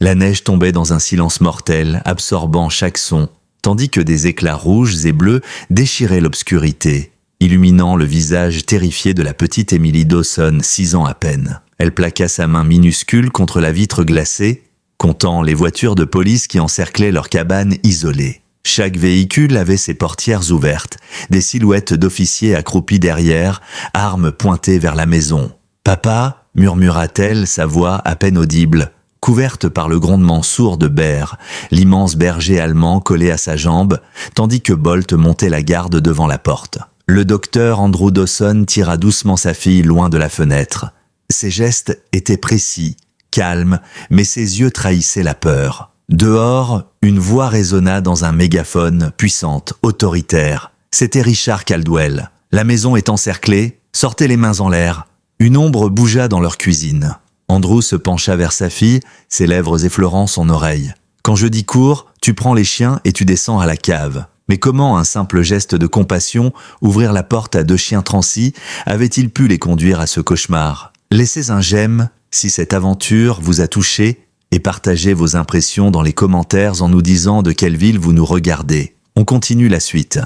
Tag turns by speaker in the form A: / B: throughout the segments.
A: La neige tombait dans un silence mortel, absorbant chaque son, tandis que des éclats rouges et bleus déchiraient l'obscurité, illuminant le visage terrifié de la petite Emily Dawson, 6 ans à peine. Elle plaqua sa main minuscule contre la vitre glacée, comptant les voitures de police qui encerclaient leur cabane isolée. Chaque véhicule avait ses portières ouvertes, des silhouettes d'officiers accroupis derrière, armes pointées vers la maison. « Papa » murmura-t-elle, sa voix à peine audible, couverte par le grondement sourd de Bear, l'immense berger allemand collé à sa jambe, tandis que Bolt montait la garde devant la porte. Le docteur Andrew Dawson tira doucement sa fille loin de la fenêtre. Ses gestes étaient précis, calmes, mais ses yeux trahissaient la peur. Dehors, une voix résonna dans un mégaphone, puissante, autoritaire. C'était Richard Caldwell. La maison est encerclée, sortez les mains en l'air. Une ombre bougea dans leur cuisine. Andrew se pencha vers sa fille, ses lèvres effleurant son oreille. « Quand je dis cours, tu prends les chiens et tu descends à la cave. » Mais comment un simple geste de compassion, ouvrir la porte à 2 chiens transis, avait-il pu les conduire à ce cauchemar? Laissez un j'aime si cette aventure vous a touché et partagez vos impressions dans les commentaires en nous disant de quelle ville vous nous regardez. On continue la suite.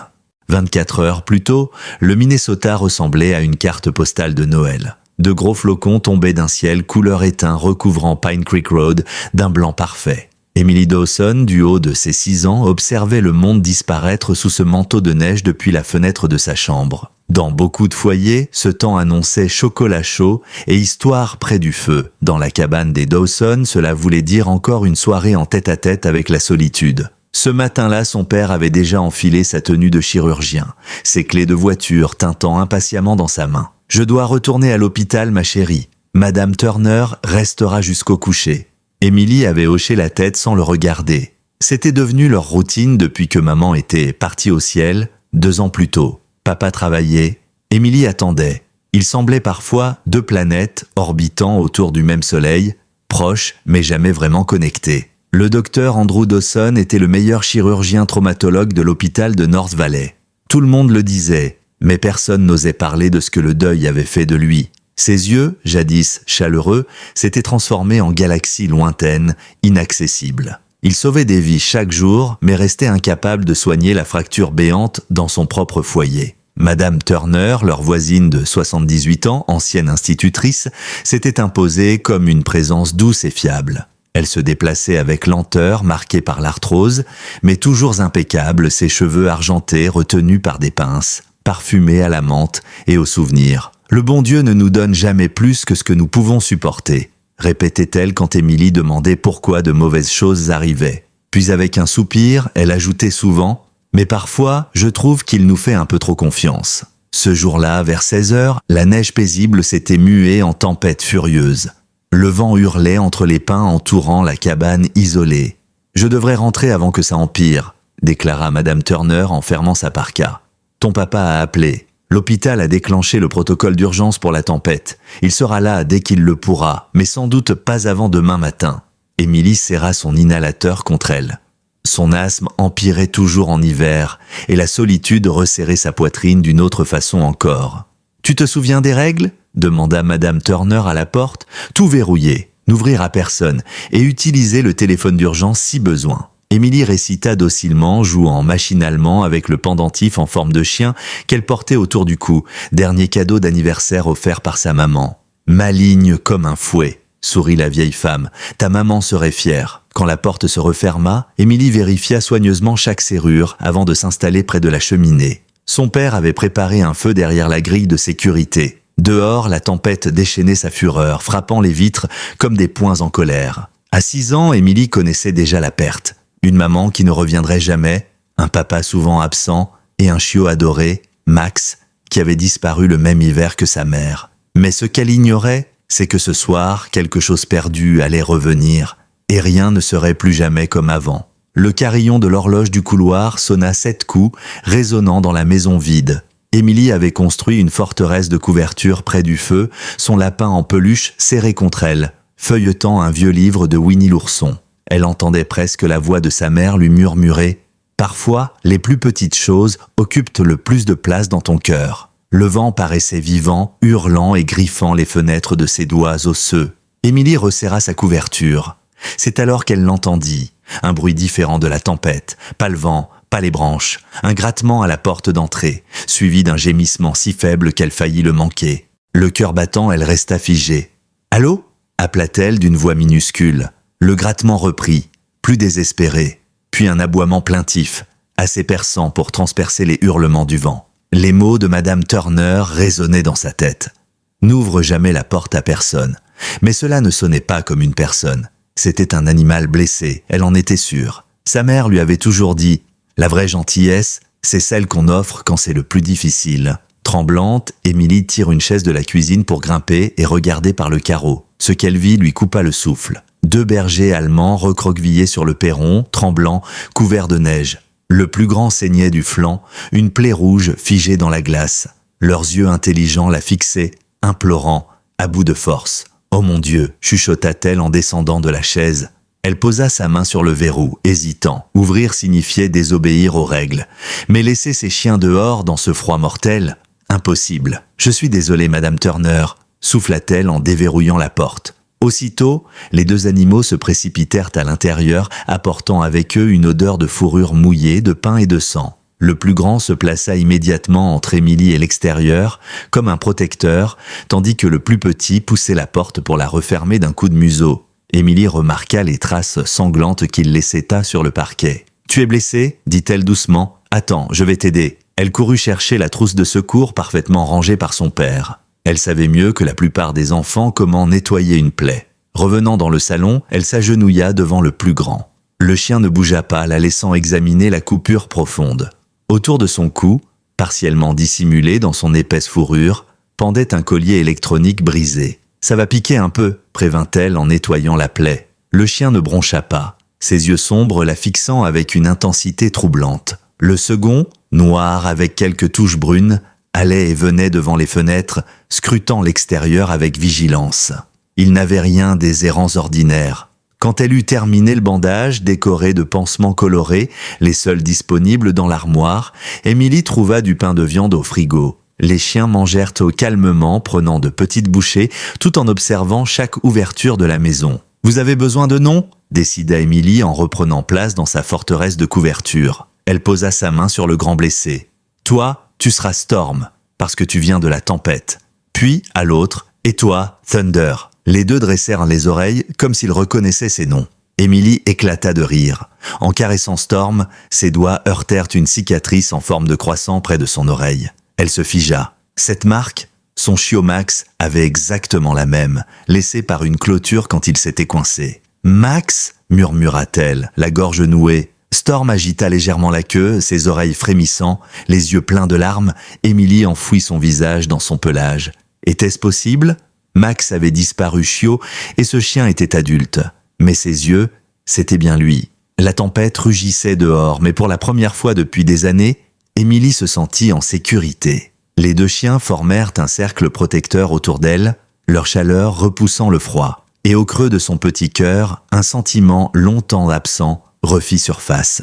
A: 24 heures plus tôt, le Minnesota ressemblait à une carte postale de Noël. De gros flocons tombaient d'un ciel couleur éteint recouvrant Pine Creek Road d'un blanc parfait. Emily Dawson, du haut de ses 6 ans, observait le monde disparaître sous ce manteau de neige depuis la fenêtre de sa chambre. Dans beaucoup de foyers, ce temps annonçait chocolat chaud et histoire près du feu. Dans la cabane des Dawson, cela voulait dire encore une soirée en tête-à-tête avec la solitude. Ce matin-là, son père avait déjà enfilé sa tenue de chirurgien, ses clés de voiture tintant impatiemment dans sa main. « Je dois retourner à l'hôpital, ma chérie. Madame Turner restera jusqu'au coucher. » Emily avait hoché la tête sans le regarder. C'était devenu leur routine depuis que maman était partie au ciel 2 ans plus tôt. Papa travaillait, Emily attendait. Il semblait parfois 2 planètes orbitant autour du même soleil, proches mais jamais vraiment connectés. Le docteur Andrew Dawson était le meilleur chirurgien traumatologue de l'hôpital de North Valley. Tout le monde le disait, mais personne n'osait parler de ce que le deuil avait fait de lui. Ses yeux, jadis chaleureux, s'étaient transformés en galaxies lointaines, inaccessibles. Il sauvait des vies chaque jour, mais restait incapable de soigner la fracture béante dans son propre foyer. Madame Turner, leur voisine de 78 ans, ancienne institutrice, s'était imposée comme une présence douce et fiable. Elle se déplaçait avec lenteur, marquée par l'arthrose, mais toujours impeccable, ses cheveux argentés retenus par des pinces, parfumés à la menthe et au souvenir. « Le bon Dieu ne nous donne jamais plus que ce que nous pouvons supporter », répétait-elle quand Emily demandait pourquoi de mauvaises choses arrivaient. Puis avec un soupir, elle ajoutait souvent « Mais parfois, je trouve qu'il nous fait un peu trop confiance. » Ce jour-là, vers 16 heures, la neige paisible s'était muée en tempête furieuse. Le vent hurlait entre les pins entourant la cabane isolée. « Je devrais rentrer avant que ça empire », déclara Madame Turner en fermant sa parka. « Ton papa a appelé. L'hôpital a déclenché le protocole d'urgence pour la tempête. Il sera là dès qu'il le pourra, mais sans doute pas avant demain matin. » Emily serra son inhalateur contre elle. Son asthme empirait toujours en hiver, et la solitude resserrait sa poitrine d'une autre façon encore. « Tu te souviens des règles ?» demanda Madame Turner à la porte. « Tout verrouiller, n'ouvrir à personne, et utiliser le téléphone d'urgence si besoin. » Emily récita docilement, jouant machinalement avec le pendentif en forme de chien qu'elle portait autour du cou, dernier cadeau d'anniversaire offert par sa maman. « Maligne comme un fouet », sourit la vieille femme, « ta maman serait fière. » Quand la porte se referma, Emily vérifia soigneusement chaque serrure avant de s'installer près de la cheminée. Son père avait préparé un feu derrière la grille de sécurité. Dehors, la tempête déchaînait sa fureur, frappant les vitres comme des poings en colère. À 6 ans, Emily connaissait déjà la perte. Une maman qui ne reviendrait jamais, un papa souvent absent et un chiot adoré, Max, qui avait disparu le même hiver que sa mère. Mais ce qu'elle ignorait, c'est que ce soir, quelque chose perdu allait revenir, et rien ne serait plus jamais comme avant. Le carillon de l'horloge du couloir sonna 7 coups, résonnant dans la maison vide. Emily avait construit une forteresse de couverture près du feu, son lapin en peluche serré contre elle, feuilletant un vieux livre de Winnie l'ourson. Elle entendait presque la voix de sa mère lui murmurer « Parfois, les plus petites choses occupent le plus de place dans ton cœur. » Le vent paraissait vivant, hurlant et griffant les fenêtres de ses doigts osseux. Emily resserra sa couverture. C'est alors qu'elle l'entendit. Un bruit différent de la tempête, pas le vent, pas les branches, un grattement à la porte d'entrée, suivi d'un gémissement si faible qu'elle faillit le manquer. Le cœur battant, elle resta figée. « Allô » appela-t-elle d'une voix minuscule. Le grattement reprit, plus désespéré, puis un aboiement plaintif, assez perçant pour transpercer les hurlements du vent. Les mots de Madame Turner résonnaient dans sa tête. « N'ouvre jamais la porte à personne. » Mais cela ne sonnait pas comme une personne. C'était un animal blessé, elle en était sûre. Sa mère lui avait toujours dit « La vraie gentillesse, c'est celle qu'on offre quand c'est le plus difficile. » Tremblante, Émilie tire une chaise de la cuisine pour grimper et regarder par le carreau. Ce qu'elle vit lui coupa le souffle. 2 bergers allemands recroquevillés sur le perron, tremblants, couverts de neige. Le plus grand saignait du flanc, une plaie rouge figée dans la glace. Leurs yeux intelligents la fixaient, implorants, à bout de force. « Oh mon Dieu !» chuchota-t-elle en descendant de la chaise. Elle posa sa main sur le verrou, hésitant. Ouvrir signifiait désobéir aux règles. Mais laisser ses chiens dehors dans ce froid mortel ? Impossible. « Je suis désolée, Madame Turner », souffla-t-elle en déverrouillant la porte. Aussitôt, les 2 animaux se précipitèrent à l'intérieur, apportant avec eux une odeur de fourrure mouillée, de pain et de sang. Le plus grand se plaça immédiatement entre Émilie et l'extérieur, comme un protecteur, tandis que le plus petit poussait la porte pour la refermer d'un coup de museau. Émilie remarqua les traces sanglantes qu'il laissait sur le parquet. « Tu es blessé ?» dit-elle doucement. « Attends, je vais t'aider. » Elle courut chercher la trousse de secours parfaitement rangée par son père. Elle savait mieux que la plupart des enfants comment nettoyer une plaie. Revenant dans le salon, elle s'agenouilla devant le plus grand. Le chien ne bougea pas, la laissant examiner la coupure profonde. Autour de son cou, partiellement dissimulé dans son épaisse fourrure, pendait un collier électronique brisé. « Ça va piquer un peu », prévint-elle en nettoyant la plaie. Le chien ne broncha pas, ses yeux sombres la fixant avec une intensité troublante. Le second, noir avec quelques touches brunes, allait et venait devant les fenêtres, scrutant l'extérieur avec vigilance. Il n'avait rien des errants ordinaires. Quand elle eut terminé le bandage, décoré de pansements colorés, les seuls disponibles dans l'armoire, Émilie trouva du pain de viande au frigo. Les chiens mangèrent calmement, prenant de petites bouchées, tout en observant chaque ouverture de la maison. « Vous avez besoin de nom ?» décida Émilie en reprenant place dans sa forteresse de couverture. Elle posa sa main sur le grand blessé. « Toi, tu seras Storm, parce que tu viens de la tempête. » Puis, à l'autre, « Et toi, Thunder. » Les 2 dressèrent les oreilles comme s'ils reconnaissaient ces noms. Émilie éclata de rire. En caressant Storm, ses doigts heurtèrent une cicatrice en forme de croissant près de son oreille. Elle se figea. Cette marque, son chiot Max avait exactement la même, laissée par une clôture quand il s'était coincé. « Max » murmura-t-elle, la gorge nouée. Storm agita légèrement la queue, ses oreilles frémissant, les yeux pleins de larmes. Émilie enfouit son visage dans son pelage. Était-ce possible ? Max avait disparu chiot et ce chien était adulte. Mais ses yeux, c'était bien lui. La tempête rugissait dehors, mais pour la première fois depuis des années, Émilie se sentit en sécurité. Les 2 chiens formèrent un cercle protecteur autour d'elle, leur chaleur repoussant le froid. Et au creux de son petit cœur, un sentiment longtemps absent refit surface.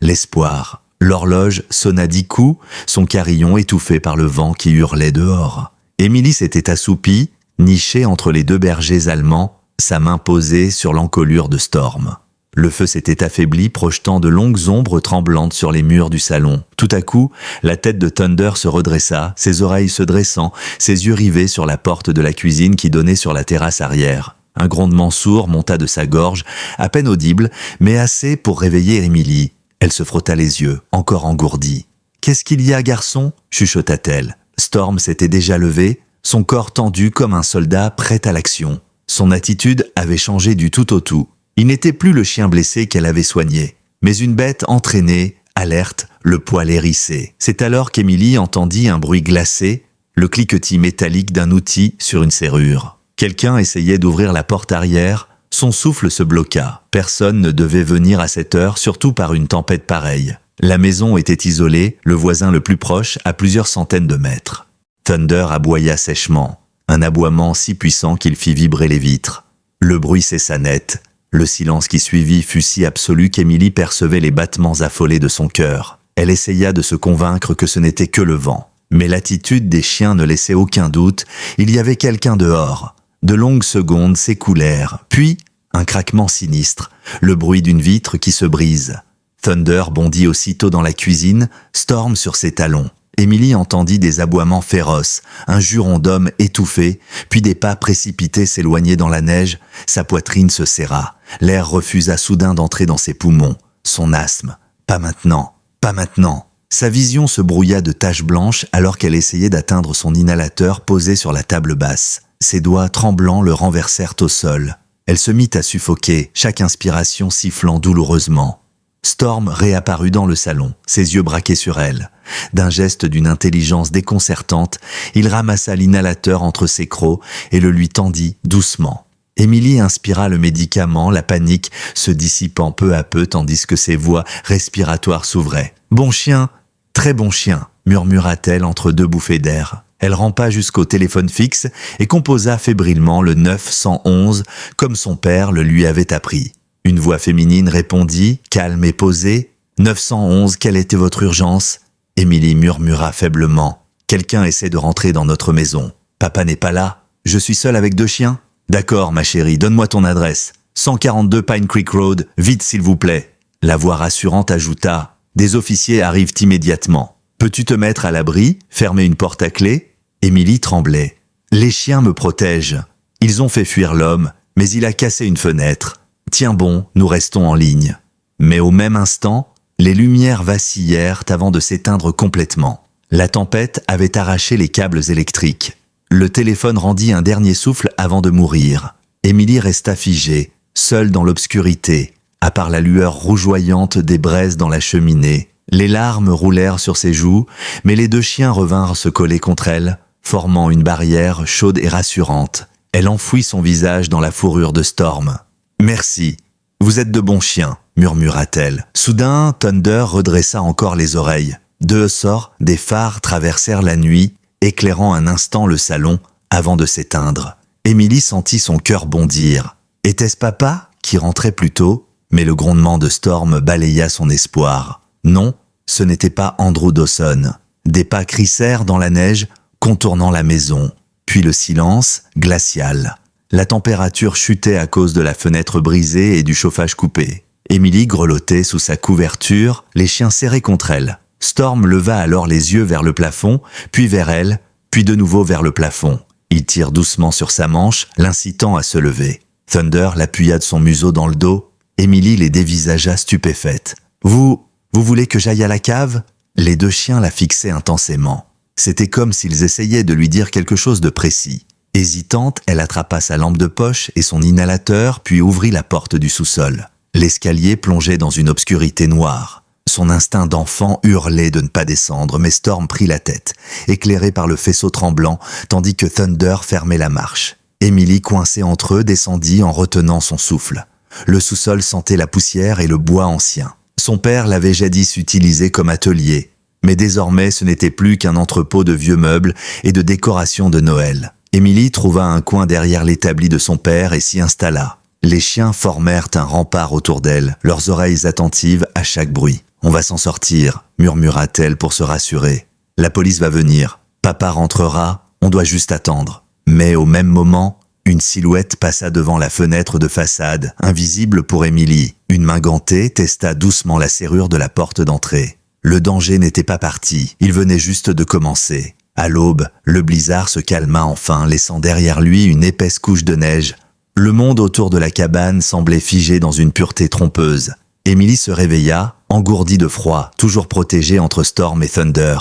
A: L'espoir. L'horloge sonna 10 coups, son carillon étouffé par le vent qui hurlait dehors. Émilie s'était assoupie, nichée entre les 2 bergers allemands, sa main posée sur l'encolure de Storm. Le feu s'était affaibli, projetant de longues ombres tremblantes sur les murs du salon. Tout à coup, la tête de Thunder se redressa, ses oreilles se dressant, ses yeux rivés sur la porte de la cuisine qui donnait sur la terrasse arrière. Un grondement sourd monta de sa gorge, à peine audible, mais assez pour réveiller Émilie. Elle se frotta les yeux, encore engourdie. « Qu'est-ce qu'il y a, garçon ?» chuchota-t-elle. Storm s'était déjà levé, son corps tendu comme un soldat prêt à l'action. Son attitude avait changé du tout au tout. Il n'était plus le chien blessé qu'elle avait soigné, mais une bête entraînée, alerte, le poil hérissé. C'est alors qu'Émilie entendit un bruit glacé, le cliquetis métallique d'un outil sur une serrure. Quelqu'un essayait d'ouvrir la porte arrière, son souffle se bloqua. Personne ne devait venir à cette heure, surtout par une tempête pareille. La maison était isolée, le voisin le plus proche à plusieurs centaines de mètres. Thunder aboya sèchement, un aboiement si puissant qu'il fit vibrer les vitres. Le bruit cessa net. Le silence qui suivit fut si absolu qu'Émilie percevait les battements affolés de son cœur. Elle essaya de se convaincre que ce n'était que le vent. Mais l'attitude des chiens ne laissait aucun doute, il y avait quelqu'un dehors. De longues secondes s'écoulèrent, puis Un craquement sinistre, le bruit d'une vitre qui se brise. Thunder bondit aussitôt dans la cuisine, Storm sur ses talons. Emily entendit des aboiements féroces, un juron d'homme étouffé, puis des pas précipités s'éloigner dans la neige. Sa poitrine se serra. L'air refusa soudain d'entrer dans ses poumons. Son asthme. Pas maintenant, pas maintenant. Sa vision se brouilla de taches blanches alors qu'elle essayait d'atteindre son inhalateur posé sur la table basse. Ses doigts tremblants le renversèrent au sol. Elle se mit à suffoquer, chaque inspiration sifflant douloureusement. Storm réapparut dans le salon, ses yeux braqués sur elle. D'un geste d'une intelligence déconcertante, il ramassa l'inhalateur entre ses crocs et le lui tendit doucement. Emily inspira le médicament, la panique se dissipant peu à peu tandis que ses voies respiratoires s'ouvraient. « Bon chien, très bon chien », murmura-t-elle entre deux bouffées d'air. Elle rampa jusqu'au téléphone fixe et composa fébrilement le 911 comme son père le lui avait appris. Une voix féminine répondit, calme et posée. « 911, quelle était votre urgence ?» Emily murmura faiblement. « Quelqu'un essaie de rentrer dans notre maison. Papa n'est pas là. Je suis seule avec 2 chiens. »« D'accord, ma chérie, donne-moi ton adresse. 142 Pine Creek Road, vite s'il vous plaît. » La voix rassurante ajouta. « Des officiers arrivent immédiatement. Peux-tu te mettre à l'abri, fermer une porte à clé ?» Emily tremblait. « Les chiens me protègent. Ils ont fait fuir l'homme, mais il a cassé une fenêtre. Tiens bon, nous restons en ligne. » Mais au même instant, les lumières vacillèrent avant de s'éteindre complètement. La tempête avait arraché les câbles électriques. Le téléphone rendit un dernier souffle avant de mourir. Emily resta figée, seule dans l'obscurité, à part la lueur rougeoyante des braises dans la cheminée. Les larmes roulèrent sur ses joues, mais les 2 chiens revinrent se coller contre elle, formant une barrière chaude et rassurante. Elle enfouit son visage dans la fourrure de Storm. « Merci, vous êtes de bons chiens », murmura-t-elle. Soudain, Thunder redressa encore les oreilles. 2 sorts, des phares traversèrent la nuit, éclairant un instant le salon avant de s'éteindre. Emily sentit son cœur bondir. Était-ce papa qui rentrait plus tôt? Mais le grondement de Storm balaya son espoir. Non, ce n'était pas Andrew Dawson. Des pas crissèrent dans la neige, contournant la maison. Puis le silence, glacial. La température chutait à cause de la fenêtre brisée et du chauffage coupé. Emily grelottait sous sa couverture, les chiens serrés contre elle. Storm leva alors les yeux vers le plafond, puis vers elle, puis de nouveau vers le plafond. Il tire doucement sur sa manche, l'incitant à se lever. Thunder l'appuya de son museau dans le dos. Emily les dévisagea stupéfaite. « Vous voulez que j'aille à la cave ?» Les 2 chiens la fixaient intensément. C'était comme s'ils essayaient de lui dire quelque chose de précis. Hésitante, elle attrapa sa lampe de poche et son inhalateur, puis ouvrit la porte du sous-sol. L'escalier plongeait dans une obscurité noire. Son instinct d'enfant hurlait de ne pas descendre, mais Storm prit la tête, éclairée par le faisceau tremblant, tandis que Thunder fermait la marche. Emily, coincée entre eux, descendit en retenant son souffle. Le sous-sol sentait la poussière et le bois ancien. Son père l'avait jadis utilisé comme atelier, mais désormais ce n'était plus qu'un entrepôt de vieux meubles et de décorations de Noël. Emily trouva un coin derrière l'établi de son père et s'y installa. Les chiens formèrent un rempart autour d'elle, leurs oreilles attentives à chaque bruit. « On va s'en sortir », murmura-t-elle pour se rassurer. « La police va venir. Papa rentrera, on doit juste attendre. » Mais au même moment, une silhouette passa devant la fenêtre de façade, invisible pour Emily. Une main gantée testa doucement la serrure de la porte d'entrée. Le danger n'était pas parti, il venait juste de commencer. À l'aube, le blizzard se calma enfin, laissant derrière lui une épaisse couche de neige. Le monde autour de la cabane semblait figé dans une pureté trompeuse. Emily se réveilla, engourdie de froid, toujours protégée entre Storm et Thunder.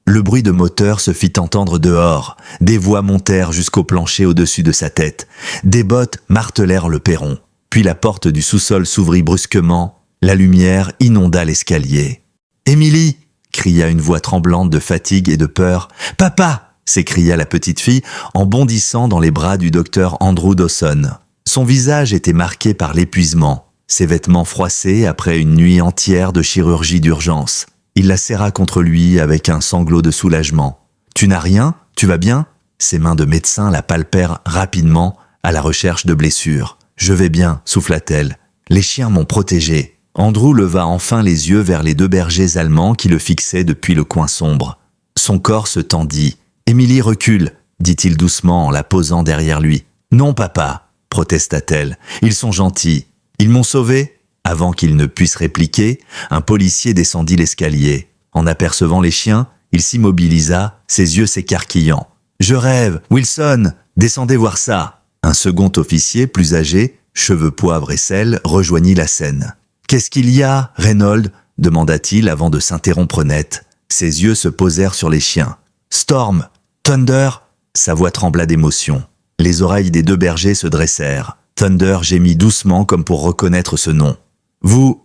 A: Le bruit de moteur se fit entendre dehors. Des voix montèrent jusqu'au plancher au-dessus de sa tête. Des bottes martelèrent le perron. Puis la porte du sous-sol s'ouvrit brusquement. La lumière inonda l'escalier. « Emily !» cria une voix tremblante de fatigue et de peur. « Papa !» s'écria la petite fille en bondissant dans les bras du docteur Andrew Dawson. Son visage était marqué par l'épuisement, ses vêtements froissés après une nuit entière de chirurgie d'urgence. Il la serra contre lui avec un sanglot de soulagement. « Tu n'as rien? Tu vas bien ?» Ses mains de médecin la palpèrent rapidement à la recherche de blessures. « Je vais bien » souffla-t-elle. « Les chiens m'ont protégé. » Andrew leva enfin les yeux vers les 2 bergers allemands qui le fixaient depuis le coin sombre. Son corps se tendit. « Emily recule » dit-il doucement en la posant derrière lui. « Non, papa » protesta-t-elle. « Ils sont gentils. Ils m'ont sauvé ?» Avant qu'il ne puisse répliquer, un policier descendit l'escalier. En apercevant les chiens, il s'immobilisa, ses yeux s'écarquillant. « Je rêve, Wilson, descendez voir ça !» Un second officier, plus âgé, cheveux poivre et sel, rejoignit la scène. « Qu'est-ce qu'il y a, Reynolds ?» demanda-t-il avant de s'interrompre net. Ses yeux se posèrent sur les chiens. « Storm, Thunder !» Sa voix trembla d'émotion. Les oreilles des deux bergers se dressèrent. Thunder gémit doucement comme pour reconnaître ce nom. « Vous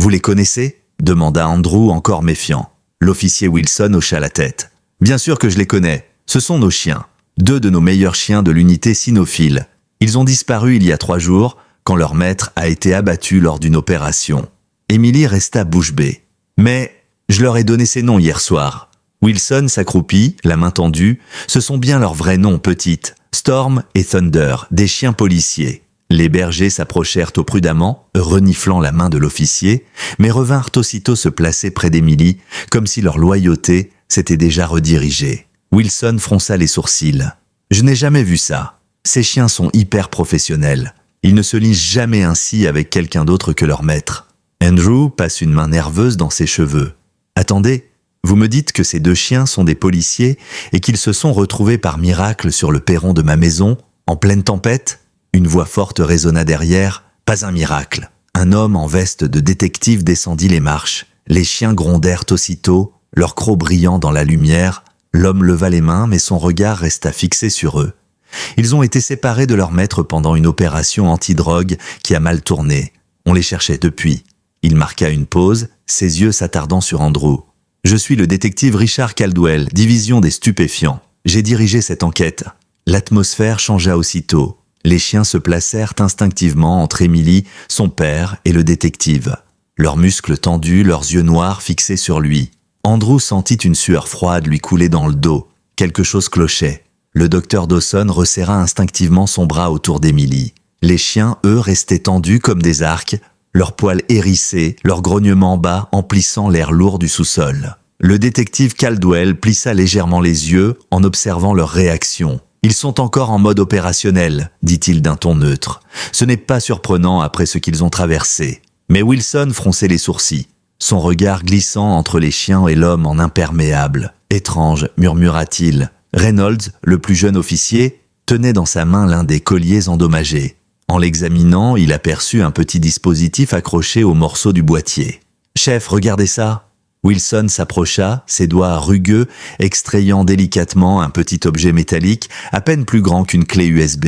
A: les connaissez ?» demanda Andrew encore méfiant. L'officier Wilson hocha la tête. « Bien sûr que je les connais. Ce sont nos chiens. 2 de nos meilleurs chiens de l'unité cynophile. Ils ont disparu il y a 3 jours, quand leur maître a été abattu lors d'une opération. » Emily resta bouche bée. « Mais je leur ai donné ces noms hier soir. » Wilson s'accroupit, la main tendue. Ce sont bien leurs vrais noms, petite. Storm et Thunder, des chiens policiers. Les bergers s'approchèrent au prudemment, reniflant la main de l'officier, mais revinrent aussitôt se placer près d'Emily, comme si leur loyauté s'était déjà redirigée. Wilson fronça les sourcils. « Je n'ai jamais vu ça. Ces chiens sont hyper professionnels. Ils ne se lisent jamais ainsi avec quelqu'un d'autre que leur maître. » Andrew passe une main nerveuse dans ses cheveux. « Attendez, vous me dites que ces 2 chiens sont des policiers et qu'ils se sont retrouvés par miracle sur le perron de ma maison, en pleine tempête ?» Une voix forte résonna derrière. Pas un miracle. Un homme en veste de détective descendit les marches. Les chiens grondèrent aussitôt, leurs crocs brillant dans la lumière. L'homme leva les mains, mais son regard resta fixé sur eux. Ils ont été séparés de leur maître pendant une opération anti-drogue qui a mal tourné. On les cherchait depuis. Il marqua une pause, ses yeux s'attardant sur Andrew. « Je suis le détective Richard Caldwell, division des stupéfiants. J'ai dirigé cette enquête. » L'atmosphère changea aussitôt. Les chiens se placèrent instinctivement entre Emily, son père et le détective. Leurs muscles tendus, leurs yeux noirs fixés sur lui. Andrew sentit une sueur froide lui couler dans le dos. Quelque chose clochait. Le docteur Dawson resserra instinctivement son bras autour d'Emily. Les chiens, eux, restaient tendus comme des arcs, leurs poils hérissés, leurs grognements bas emplissant l'air lourd du sous-sol. Le détective Caldwell plissa légèrement les yeux en observant leur réaction. « Ils sont encore en mode opérationnel, dit-il d'un ton neutre. Ce n'est pas surprenant après ce qu'ils ont traversé. » Mais Wilson fronçait les sourcils, son regard glissant entre les chiens et l'homme en imperméable. « Étrange, murmura-t-il. » Reynolds, le plus jeune officier, tenait dans sa main l'un des colliers endommagés. En l'examinant, il aperçut un petit dispositif accroché au morceau du boîtier. « Chef, regardez ça !» Wilson s'approcha, ses doigts rugueux, extrayant délicatement un petit objet métallique, à peine plus grand qu'une clé USB.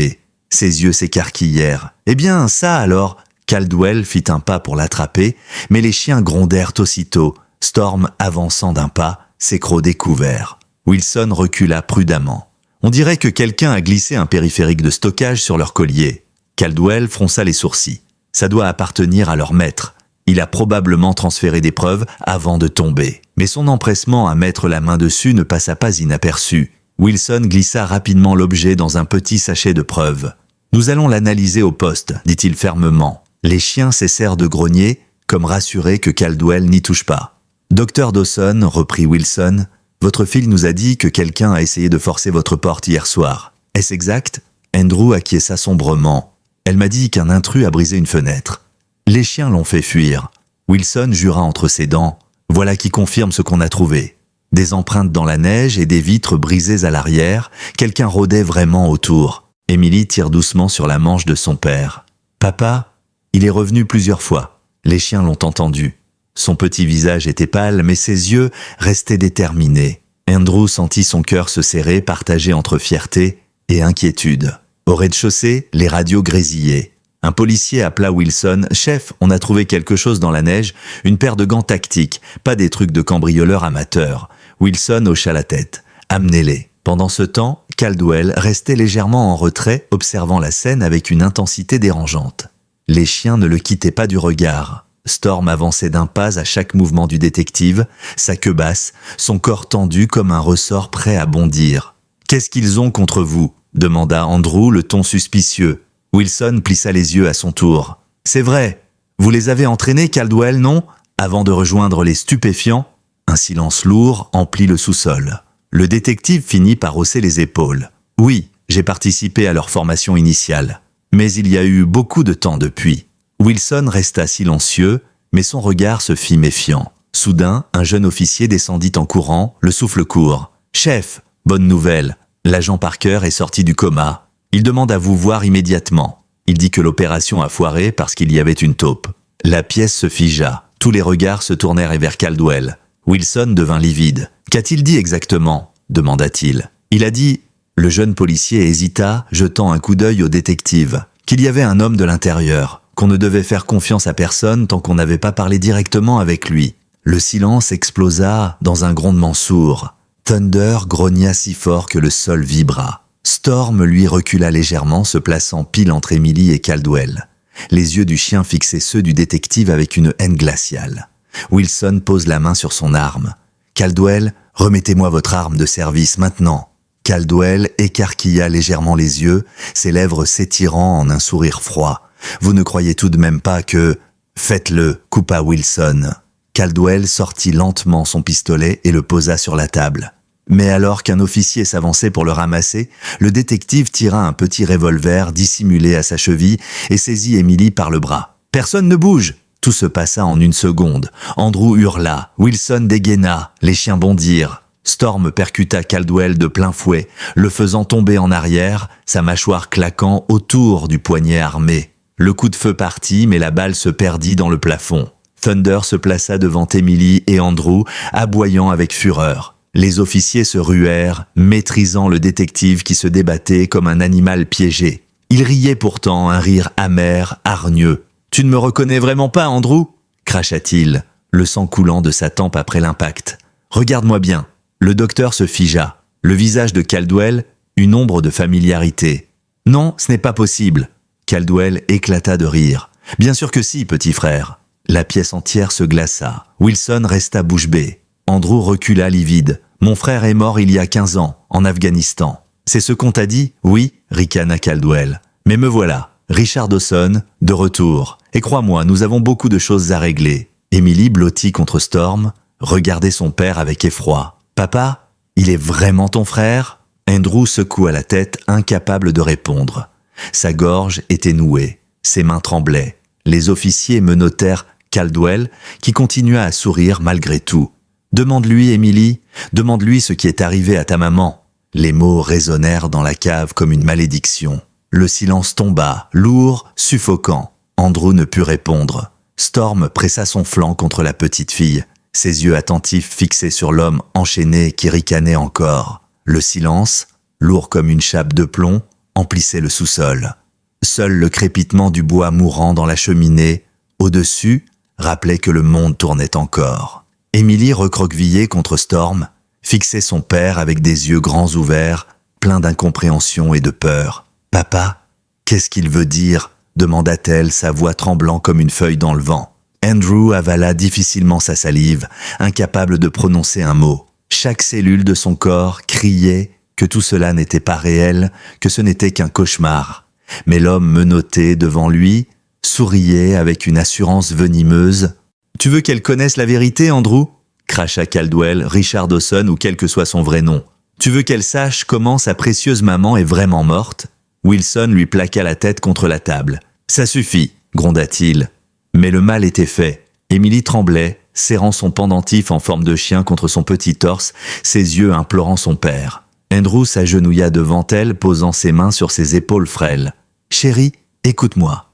A: Ses yeux s'écarquillèrent. « Eh bien, ça alors !» Caldwell fit un pas pour l'attraper, mais les chiens grondèrent aussitôt, Storm avançant d'un pas, ses crocs découverts. Wilson recula prudemment. On dirait que quelqu'un a glissé un périphérique de stockage sur leur collier. Caldwell fronça les sourcils. Ça doit appartenir à leur maître. Il a probablement transféré des preuves avant de tomber. Mais son empressement à mettre la main dessus ne passa pas inaperçu. Wilson glissa rapidement l'objet dans un petit sachet de preuves. « Nous allons l'analyser au poste, dit-il fermement. Les chiens cessèrent de grogner, comme rassurés que Caldwell n'y touche pas. « Docteur Dawson, reprit Wilson, votre fille nous a dit que quelqu'un a essayé de forcer votre porte hier soir. Est-ce exact ?» Andrew acquiesça sombrement. « Elle m'a dit qu'un intrus a brisé une fenêtre. Les chiens l'ont fait fuir. » Wilson jura entre ses dents. « Voilà qui confirme ce qu'on a trouvé. Des empreintes dans la neige et des vitres brisées à l'arrière. Quelqu'un rôdait vraiment autour. » Emily tire doucement sur la manche de son père. « Papa, il est revenu plusieurs fois. Les chiens l'ont entendu. » Son petit visage était pâle, mais ses yeux restaient déterminés. Andrew sentit son cœur se serrer, partagé entre fierté et inquiétude. Au rez-de-chaussée, les radios grésillaient. Un policier appela Wilson. « Chef, on a trouvé quelque chose dans la neige, une paire de gants tactiques, pas des trucs de cambrioleurs amateurs. » Wilson hocha la tête. « Amenez-les. » Pendant ce temps, Caldwell restait légèrement en retrait, observant la scène avec une intensité dérangeante. Les chiens ne le quittaient pas du regard. Storm avançait d'un pas à chaque mouvement du détective, sa queue basse, son corps tendu comme un ressort prêt à bondir. « Qu'est-ce qu'ils ont contre vous ?» demanda Andrew, le ton suspicieux. Wilson plissa les yeux à son tour. « C'est vrai, vous les avez entraînés, Caldwell, non ?» Avant de rejoindre les stupéfiants, un silence lourd emplit le sous-sol. Le détective finit par hausser les épaules. « Oui, j'ai participé à leur formation initiale. Mais il y a eu beaucoup de temps depuis. Wilson resta silencieux, mais son regard se fit méfiant. Soudain, un jeune officier descendit en courant, le souffle court. « Chef, bonne nouvelle. L'agent Parker est sorti du coma. Il demande à vous voir immédiatement. Il dit que l'opération a foiré parce qu'il y avait une taupe. » La pièce se figea. Tous les regards se tournèrent vers Caldwell. Wilson devint livide. « Qu'a-t-il dit exactement ?» demanda-t-il. Il a dit... Le jeune policier hésita, jetant un coup d'œil au détective. Qu'il y avait un homme de l'intérieur, qu'on ne devait faire confiance à personne tant qu'on n'avait pas parlé directement avec lui. Le silence explosa dans un grondement sourd. Thunder grogna si fort que le sol vibra. Storm lui recula légèrement, se plaçant pile entre Emily et Caldwell. Les yeux du chien fixaient ceux du détective avec une haine glaciale. Wilson pose la main sur son arme. « Caldwell, remettez-moi votre arme de service maintenant. » Caldwell écarquilla légèrement les yeux, ses lèvres s'étirant en un sourire froid. « Vous ne croyez tout de même pas que... » « Faites-le, coupa Wilson. » Caldwell sortit lentement son pistolet et le posa sur la table. Mais alors qu'un officier s'avançait pour le ramasser, le détective tira un petit revolver dissimulé à sa cheville et saisit Emily par le bras. « Personne ne bouge !» Tout se passa en une seconde. Andrew hurla, Wilson dégaina, les chiens bondirent. Storm percuta Caldwell de plein fouet, le faisant tomber en arrière, sa mâchoire claquant autour du poignet armé. Le coup de feu partit, mais la balle se perdit dans le plafond. Thunder se plaça devant Emily et Andrew, aboyant avec fureur. Les officiers se ruèrent, maîtrisant le détective qui se débattait comme un animal piégé. Il riait pourtant, un rire amer, hargneux. « Tu ne me reconnais vraiment pas, Andrew ?» cracha-t-il, le sang coulant de sa tempe après l'impact. « Regarde-moi bien. » Le docteur se figea. Le visage de Caldwell, une ombre de familiarité. « Non, ce n'est pas possible. » Caldwell éclata de rire. « Bien sûr que si, petit frère. » La pièce entière se glaça. Wilson resta bouche bée. Andrew recula livide. « Mon frère est mort il y a 15 ans, en Afghanistan. »« C'est ce qu'on t'a dit ?»« Oui, » ricana Caldwell. « Mais me voilà, Richard Dawson, de retour. Et crois-moi, nous avons beaucoup de choses à régler. » Emily, blottie contre Storm, regardait son père avec effroi. « Papa, il est vraiment ton frère ?» Andrew secoua la tête, incapable de répondre. Sa gorge était nouée, ses mains tremblaient. Les officiers menottèrent Caldwell, qui continua à sourire malgré tout. « Demande-lui, Emily, demande-lui ce qui est arrivé à ta maman. » Les mots résonnèrent dans la cave comme une malédiction. Le silence tomba, lourd, suffocant. Andrew ne put répondre. Storm pressa son flanc contre la petite fille, ses yeux attentifs fixés sur l'homme enchaîné qui ricanait encore. Le silence, lourd comme une chape de plomb, emplissait le sous-sol. Seul le crépitement du bois mourant dans la cheminée, au-dessus, rappelait que le monde tournait encore. Emily, recroquevillée contre Storm, fixait son père avec des yeux grands ouverts, pleins d'incompréhension et de peur. « Papa, qu'est-ce qu'il veut dire ?» demanda-t-elle, sa voix tremblant comme une feuille dans le vent. Andrew avala difficilement sa salive, incapable de prononcer un mot. Chaque cellule de son corps criait que tout cela n'était pas réel, que ce n'était qu'un cauchemar. Mais l'homme menotté devant lui souriait avec une assurance venimeuse. « Tu veux qu'elle connaisse la vérité, Andrew ?» cracha Caldwell, Richard Dawson ou quel que soit son vrai nom. « Tu veux qu'elle sache comment sa précieuse maman est vraiment morte ?» Wilson lui plaqua la tête contre la table. « Ça suffit !» gronda-t-il. Mais le mal était fait. Emily tremblait, serrant son pendentif en forme de chien contre son petit torse, ses yeux implorant son père. Andrew s'agenouilla devant elle, posant ses mains sur ses épaules frêles. « Chérie, écoute-moi.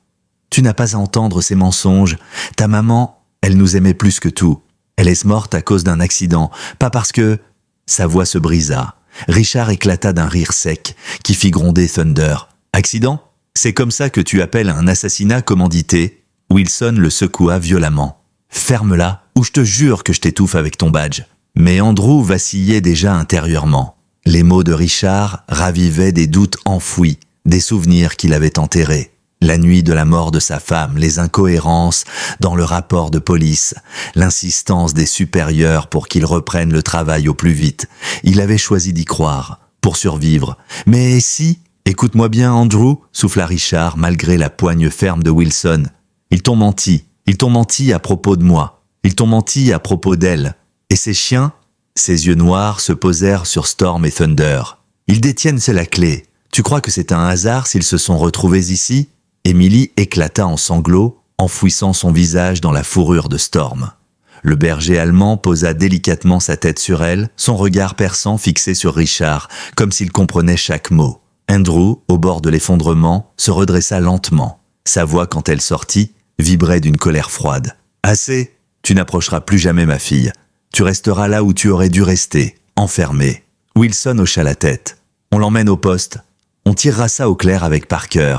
A: Tu n'as pas à entendre ces mensonges. Ta maman, elle nous aimait plus que tout. Elle est morte à cause d'un accident, pas parce que... » Sa voix se brisa. Richard éclata d'un rire sec, qui fit gronder Thunder. « Accident ? C'est comme ça que tu appelles un assassinat commandité ?» Wilson le secoua violemment. « Ferme-la, ou je te jure que je t'étouffe avec ton badge. » Mais Andrew vacillait déjà intérieurement. Les mots de Richard ravivaient des doutes enfouis, des souvenirs qu'il avait enterrés. La nuit de la mort de sa femme, les incohérences dans le rapport de police, l'insistance des supérieurs pour qu'il reprenne le travail au plus vite. Il avait choisi d'y croire, pour survivre. Mais si, écoute-moi bien Andrew, souffla Richard malgré la poigne ferme de Wilson. Ils t'ont menti à propos de moi, ils t'ont menti à propos d'elle. Et ces chiens, ses yeux noirs se posèrent sur Storm et Thunder. Ils détiennent, c'est la clé. Tu crois que c'est un hasard s'ils se sont retrouvés ici ?» Emily éclata en sanglots, enfouissant son visage dans la fourrure de Storm. Le berger allemand posa délicatement sa tête sur elle, son regard perçant fixé sur Richard, comme s'il comprenait chaque mot. Andrew, au bord de l'effondrement, se redressa lentement. Sa voix, quand elle sortit, vibrait d'une colère froide. « Assez, tu n'approcheras plus jamais ma fille. Tu resteras là où tu aurais dû rester, enfermé. » Wilson hocha la tête. « On l'emmène au poste. On tirera ça au clair avec Parker. »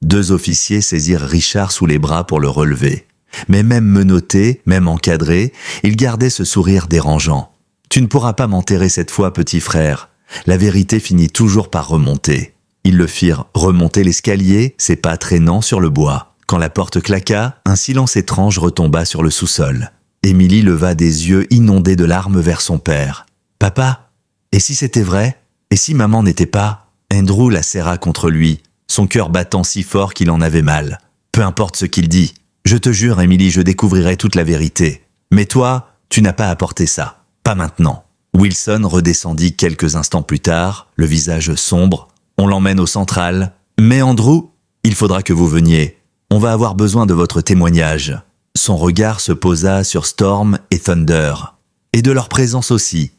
A: Deux officiers saisirent Richard sous les bras pour le relever. Mais même menotté, même encadré, il gardait ce sourire dérangeant. « Tu ne pourras pas m'enterrer cette fois, petit frère. La vérité finit toujours par remonter. » Ils le firent remonter l'escalier, ses pas traînant sur le bois. Quand la porte claqua, un silence étrange retomba sur le sous-sol. Emily leva des yeux inondés de larmes vers son père. « Papa, et si c'était vrai? Et si maman n'était pas ?» Andrew la serra contre lui, son cœur battant si fort qu'il en avait mal. « Peu importe ce qu'il dit. Je te jure, Emily, je découvrirai toute la vérité. Mais toi, tu n'as pas apporté ça. Pas maintenant. » Wilson redescendit quelques instants plus tard, le visage sombre. « On l'emmène au central. Mais Andrew, il faudra que vous veniez. On va avoir besoin de votre témoignage. » Son regard se posa sur Storm et Thunder. Et de leur présence aussi.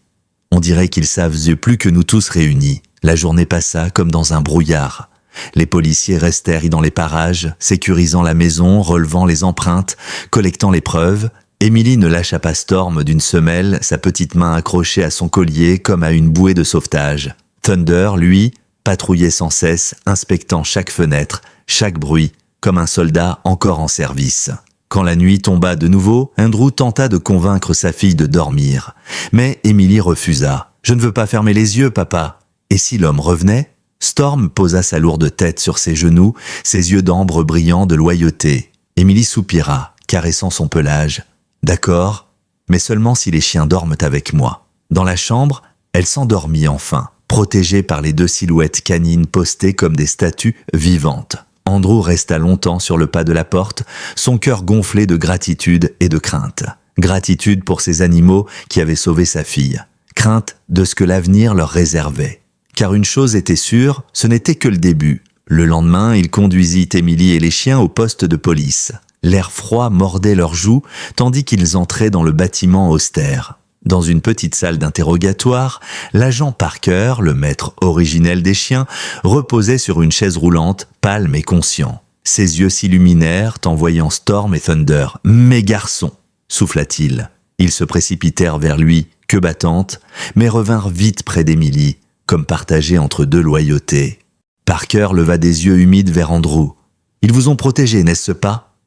A: On dirait qu'ils savent plus que nous tous réunis. La journée passa comme dans un brouillard. Les policiers restèrent dans les parages, sécurisant la maison, relevant les empreintes, collectant les preuves. Emily ne lâcha pas Storm d'une semelle, sa petite main accrochée à son collier comme à une bouée de sauvetage. Thunder, lui, patrouillait sans cesse, inspectant chaque fenêtre, chaque bruit, comme un soldat encore en service. Quand la nuit tomba de nouveau, Andrew tenta de convaincre sa fille de dormir. Mais Emily refusa. « Je ne veux pas fermer les yeux, papa. » Et si l'homme revenait? Storm posa sa lourde tête sur ses genoux, ses yeux d'ambre brillants de loyauté. Emily soupira, caressant son pelage. « D'accord, mais seulement si les chiens dorment avec moi. » Dans la chambre, elle s'endormit enfin, protégée par les deux silhouettes canines postées comme des statues vivantes. Andrew resta longtemps sur le pas de la porte, son cœur gonflé de gratitude et de crainte. Gratitude pour ces animaux qui avaient sauvé sa fille. Crainte de ce que l'avenir leur réservait. Car une chose était sûre, ce n'était que le début. Le lendemain, il conduisit Emily et les chiens au poste de police. L'air froid mordait leurs joues, tandis qu'ils entraient dans le bâtiment austère. Dans une petite salle d'interrogatoire, l'agent Parker, le maître originel des chiens, reposait sur une chaise roulante, pâle mais conscient. Ses yeux s'illuminèrent en voyant Storm et Thunder. « Mes garçons !» souffla-t-il. Ils se précipitèrent vers lui, queue battante, mais revinrent vite près d'Emily, comme partagés entre deux loyautés. Parker leva des yeux humides vers Andrew. « Ils vous ont protégé, n'est-ce pas ?»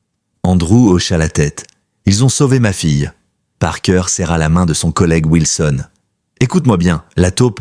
A: Andrew hocha la tête. « Ils ont sauvé ma fille. » Parker serra la main de son collègue Wilson. « Écoute-moi bien, la taupe,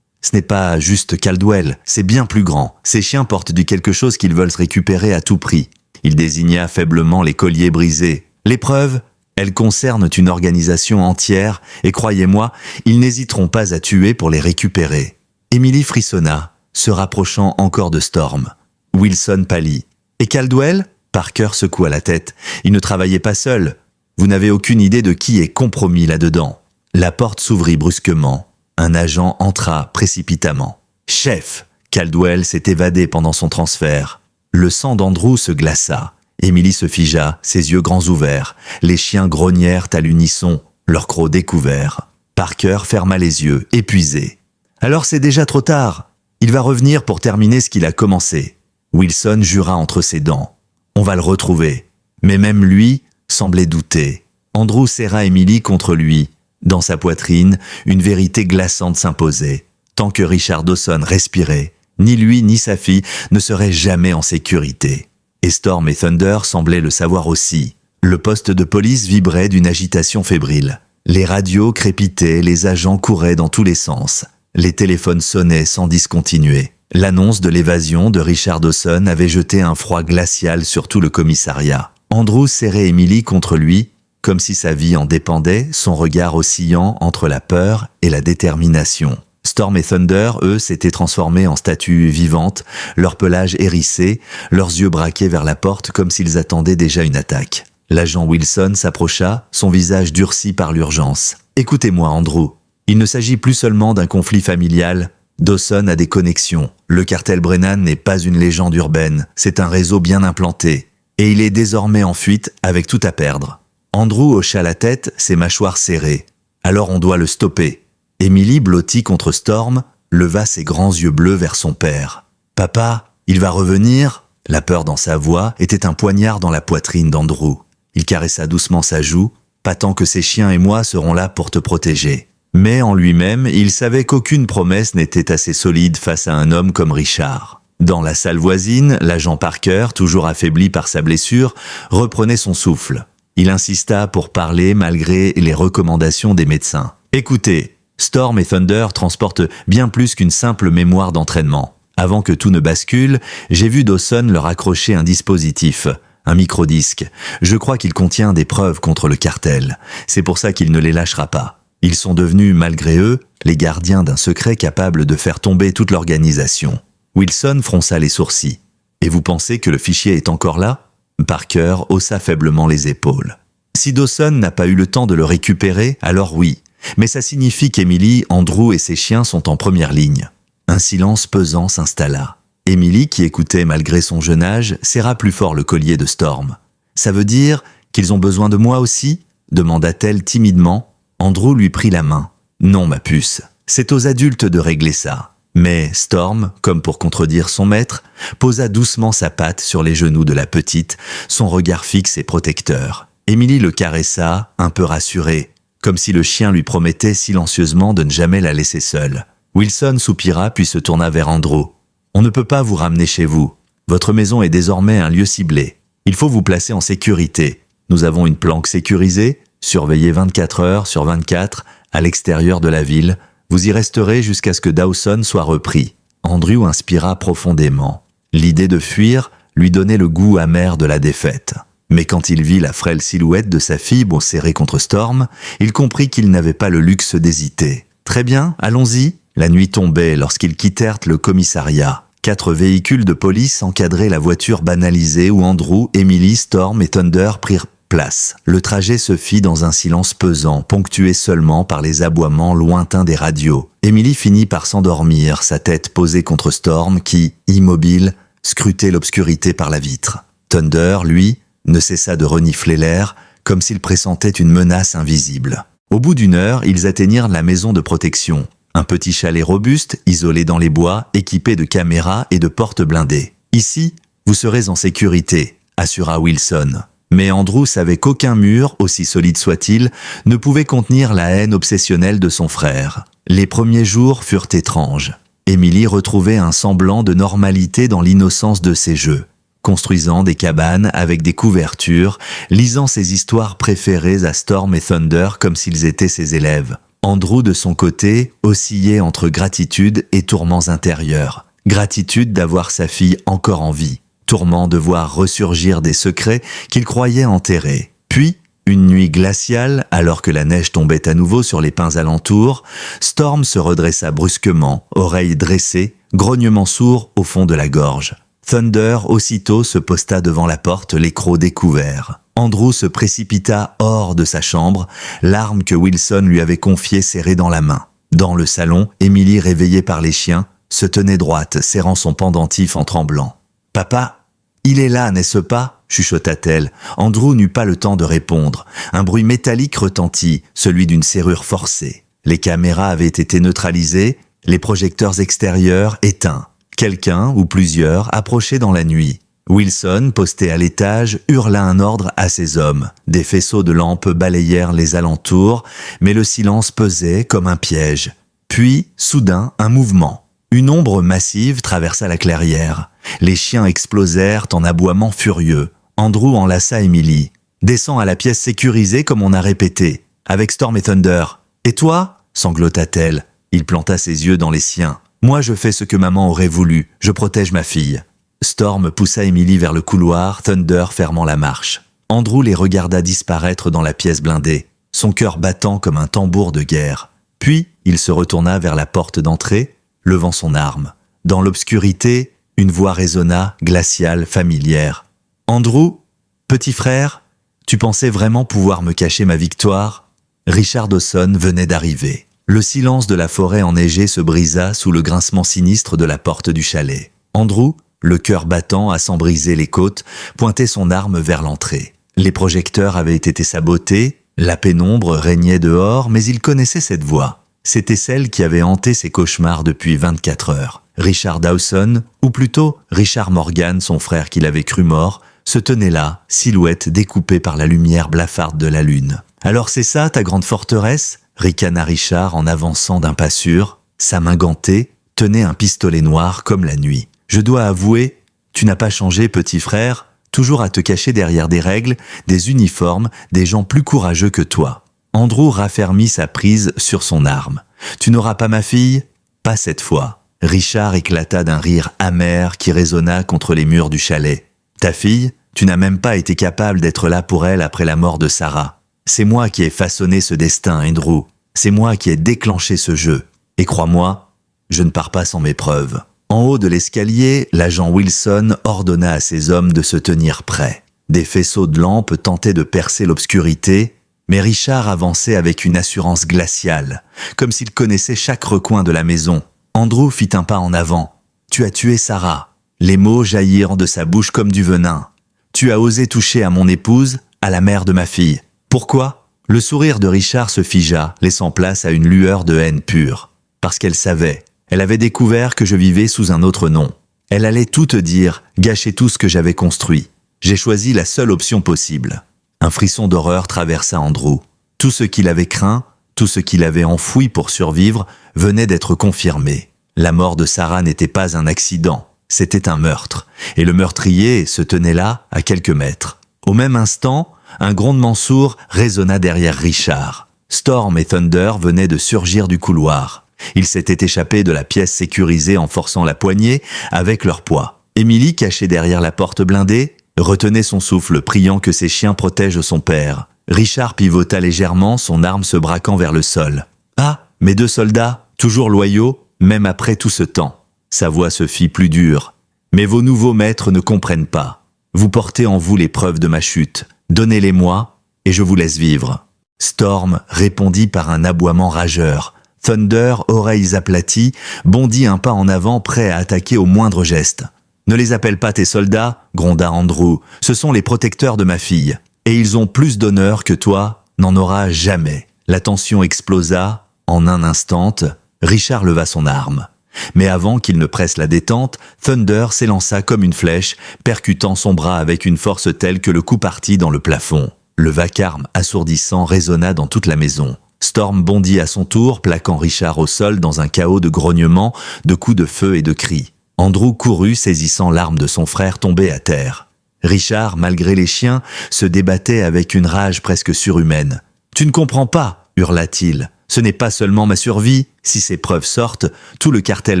A: ce n'est pas juste Caldwell, c'est bien plus grand. Ces chiens portent du quelque chose qu'ils veulent se récupérer à tout prix. » Il désigna faiblement les colliers brisés. « Les preuves, elles concernent une organisation entière, et croyez-moi, ils n'hésiteront pas à tuer pour les récupérer. » Emily frissonna, se rapprochant encore de Storm. Wilson pâlit. « Et Caldwell ?» Parker secoua la tête. « Il ne travaillait pas seul. Vous n'avez aucune idée de qui est compromis là-dedans. » La porte s'ouvrit brusquement. Un agent entra précipitamment. « Chef !» Caldwell s'est évadé pendant son transfert. Le sang d'Andrew se glaça. Emily se figea, ses yeux grands ouverts. Les chiens grognèrent à l'unisson, leurs crocs découverts. Parker ferma les yeux, épuisé. « Alors c'est déjà trop tard. Il va revenir pour terminer ce qu'il a commencé. » Wilson jura entre ses dents. « On va le retrouver. » Mais même lui semblait douter. Andrew serra Emily contre lui. Dans sa poitrine, une vérité glaçante s'imposait. Tant que Richard Dawson respirait, ni lui ni sa fille ne seraient jamais en sécurité. Et Storm et Thunder semblaient le savoir aussi. Le poste de police vibrait d'une agitation fébrile. Les radios crépitaient, les agents couraient dans tous les sens. Les téléphones sonnaient sans discontinuer. L'annonce de l'évasion de Richard Dawson avait jeté un froid glacial sur tout le commissariat. Andrew serrait Emily contre lui, comme si sa vie en dépendait, son regard oscillant entre la peur et la détermination. Storm et Thunder, eux, s'étaient transformés en statues vivantes, leur pelage hérissé, leurs yeux braqués vers la porte comme s'ils attendaient déjà une attaque. L'agent Wilson s'approcha, son visage durci par l'urgence. « Écoutez-moi, Andrew. Il ne s'agit plus seulement d'un conflit familial, Dawson a des connexions. Le cartel Brennan n'est pas une légende urbaine, c'est un réseau bien implanté. Et il est désormais en fuite avec tout à perdre. Andrew hocha la tête, ses mâchoires serrées. Alors on doit le stopper. Emily, blottie contre Storm, leva ses grands yeux bleus vers son père. « Papa, il va revenir ?» La peur dans sa voix était un poignard dans la poitrine d'Andrew. Il caressa doucement sa joue, « Pas tant que ces chiens et moi serons là pour te protéger. » Mais en lui-même, il savait qu'aucune promesse n'était assez solide face à un homme comme Richard. Dans la salle voisine, l'agent Parker, toujours affaibli par sa blessure, reprenait son souffle. Il insista pour parler malgré les recommandations des médecins. « Écoutez, Storm et Thunder transportent bien plus qu'une simple mémoire d'entraînement. Avant que tout ne bascule, j'ai vu Dawson leur accrocher un dispositif, un microdisque. Je crois qu'il contient des preuves contre le cartel. C'est pour ça qu'il ne les lâchera pas. Ils sont devenus, malgré eux, les gardiens d'un secret capable de faire tomber toute l'organisation. » Wilson fronça les sourcils. « Et vous pensez que le fichier est encore là ?» Parker haussa faiblement les épaules. « Si Dawson n'a pas eu le temps de le récupérer, alors oui. Mais ça signifie qu'Emily, Andrew et ses chiens sont en première ligne. » Un silence pesant s'installa. Emily, qui écoutait malgré son jeune âge, serra plus fort le collier de Storm. « Ça veut dire qu'ils ont besoin de moi aussi ?» demanda-t-elle timidement. Andrew lui prit la main. « Non, ma puce, c'est aux adultes de régler ça. » Mais Storm, comme pour contredire son maître, posa doucement sa patte sur les genoux de la petite, son regard fixe et protecteur. Emily le caressa, un peu rassurée, comme si le chien lui promettait silencieusement de ne jamais la laisser seule. Wilson soupira puis se tourna vers Andrew. « On ne peut pas vous ramener chez vous. Votre maison est désormais un lieu ciblé. Il faut vous placer en sécurité. Nous avons une planque sécurisée, surveillée 24 heures sur 24, à l'extérieur de la ville. Vous y resterez jusqu'à ce que Dawson soit repris. » Andrew inspira profondément. L'idée de fuir lui donnait le goût amer de la défaite. Mais quand il vit la frêle silhouette de sa fille serrée contre Storm, il comprit qu'il n'avait pas le luxe d'hésiter. « Très bien, allons-y. » La nuit tombait lorsqu'ils quittèrent le commissariat. 4 véhicules de police encadraient la voiture banalisée où Andrew, Emily, Storm et Thunder prirent place. Le trajet se fit dans un silence pesant, ponctué seulement par les aboiements lointains des radios. Emily finit par s'endormir, sa tête posée contre Storm qui, immobile, scrutait l'obscurité par la vitre. Thunder, lui, ne cessa de renifler l'air, comme s'il pressentait une menace invisible. Au bout d'1 heure, ils atteignirent la maison de protection. Un petit chalet robuste, isolé dans les bois, équipé de caméras et de portes blindées. « Ici, vous serez en sécurité », assura Wilson. Mais Andrew savait qu'aucun mur, aussi solide soit-il, ne pouvait contenir la haine obsessionnelle de son frère. Les premiers jours furent étranges. Emily retrouvait un semblant de normalité dans l'innocence de ses jeux, construisant des cabanes avec des couvertures, lisant ses histoires préférées à Storm et Thunder comme s'ils étaient ses élèves. Andrew, de son côté, oscillait entre gratitude et tourments intérieurs. Gratitude d'avoir sa fille encore en vie. Tourment de voir ressurgir des secrets qu'il croyait enterrés. Puis, une nuit glaciale, alors que la neige tombait à nouveau sur les pins alentours, Storm se redressa brusquement, oreilles dressées, grognement sourd au fond de la gorge. Thunder aussitôt se posta devant la porte, les crocs découverts. Andrew se précipita hors de sa chambre, l'arme que Wilson lui avait confiée serrée dans la main. Dans le salon, Emily, réveillée par les chiens, se tenait droite, serrant son pendentif en tremblant. « Papa, il est là, n'est-ce pas ?» chuchota-t-elle. Andrew n'eut pas le temps de répondre. Un bruit métallique retentit, celui d'une serrure forcée. Les caméras avaient été neutralisées, les projecteurs extérieurs éteints. Quelqu'un, ou plusieurs, approchaient dans la nuit. Wilson, posté à l'étage, hurla un ordre à ses hommes. Des faisceaux de lampes balayèrent les alentours, mais le silence pesait comme un piège. Puis, soudain, un mouvement. Une ombre massive traversa la clairière. Les chiens explosèrent en aboiements furieux. Andrew enlaça Emily. « Descends à la pièce sécurisée comme on a répété, avec Storm et Thunder. »« Et toi ?» sanglota-t-elle. Il planta ses yeux dans les siens. « Moi, je fais ce que maman aurait voulu. Je protège ma fille. » Storm poussa Emily vers le couloir, Thunder fermant la marche. Andrew les regarda disparaître dans la pièce blindée, son cœur battant comme un tambour de guerre. Puis, il se retourna vers la porte d'entrée, levant son arme. Dans l'obscurité, une voix résonna, glaciale, familière. « Andrew, petit frère, tu pensais vraiment pouvoir me cacher ma victoire ?» Richard Dawson venait d'arriver. Le silence de la forêt enneigée se brisa sous le grincement sinistre de la porte du chalet. Andrew, le cœur battant à s'en briser les côtes, pointait son arme vers l'entrée. Les projecteurs avaient été sabotés, la pénombre régnait dehors, mais il connaissait cette voix. C'était celle qui avait hanté ses cauchemars depuis 24 heures. Richard Dawson, ou plutôt Richard Morgan, son frère qu'il avait cru mort, se tenait là, silhouette découpée par la lumière blafarde de la lune. « Alors c'est ça, ta grande forteresse ?» ricana Richard en avançant d'un pas sûr. Sa main gantée tenait un pistolet noir comme la nuit. « Je dois avouer, tu n'as pas changé, petit frère, toujours à te cacher derrière des règles, des uniformes, des gens plus courageux que toi. » Andrew raffermit sa prise sur son arme. « Tu n'auras pas ma fille ? Pas cette fois. » Richard éclata d'un rire amer qui résonna contre les murs du chalet. « Ta fille, tu n'as même pas été capable d'être là pour elle après la mort de Sarah. C'est moi qui ai façonné ce destin, Andrew. C'est moi qui ai déclenché ce jeu. Et crois-moi, je ne pars pas sans mes preuves. » En haut de l'escalier, l'agent Wilson ordonna à ses hommes de se tenir prêts. Des faisceaux de lampes tentaient de percer l'obscurité, mais Richard avançait avec une assurance glaciale, comme s'il connaissait chaque recoin de la maison. Andrew fit un pas en avant. « Tu as tué Sarah. » Les mots jaillirent de sa bouche comme du venin. « Tu as osé toucher à mon épouse, à la mère de ma fille. Pourquoi ?» Le sourire de Richard se figea, laissant place à une lueur de haine pure. Parce qu'elle savait. Elle avait découvert que je vivais sous un autre nom. Elle allait tout te dire, gâcher tout ce que j'avais construit. J'ai choisi la seule option possible. Un frisson d'horreur traversa Andrew. Tout ce qu'il avait craint, tout ce qu'il avait enfoui pour survivre, venait d'être confirmé. La mort de Sarah n'était pas un accident, c'était un meurtre. Et le meurtrier se tenait là, à quelques mètres. Au même instant, un grondement sourd résonna derrière Richard. Storm et Thunder venaient de surgir du couloir. Ils s'étaient échappés de la pièce sécurisée en forçant la poignée avec leur poids. Emily, cachée derrière la porte blindée, retenait son souffle, priant que ses chiens protègent son père. Richard pivota légèrement, son arme se braquant vers le sol. « Ah, mes deux soldats, toujours loyaux, même après tout ce temps. » Sa voix se fit plus dure. « Mais vos nouveaux maîtres ne comprennent pas. Vous portez en vous les preuves de ma chute. Donnez-les-moi, et je vous laisse vivre. » Storm répondit par un aboiement rageur. Thunder, oreilles aplaties, bondit un pas en avant, prêt à attaquer au moindre geste. « Ne les appelle pas tes soldats, gronda Andrew. Ce sont les protecteurs de ma fille. Et ils ont plus d'honneur que toi, n'en aura jamais. » La tension explosa. En un instant, Richard leva son arme. Mais avant qu'il ne presse la détente, Thunder s'élança comme une flèche, percutant son bras avec une force telle que le coup partit dans le plafond. Le vacarme assourdissant résonna dans toute la maison. Storm bondit à son tour, plaquant Richard au sol dans un chaos de grognements, de coups de feu et de cris. Andrew courut, saisissant l'arme de son frère tombé à terre. Richard, malgré les chiens, se débattait avec une rage presque surhumaine. « Tu ne comprends pas !» hurla-t-il. « Ce n'est pas seulement ma survie. Si ces preuves sortent, tout le cartel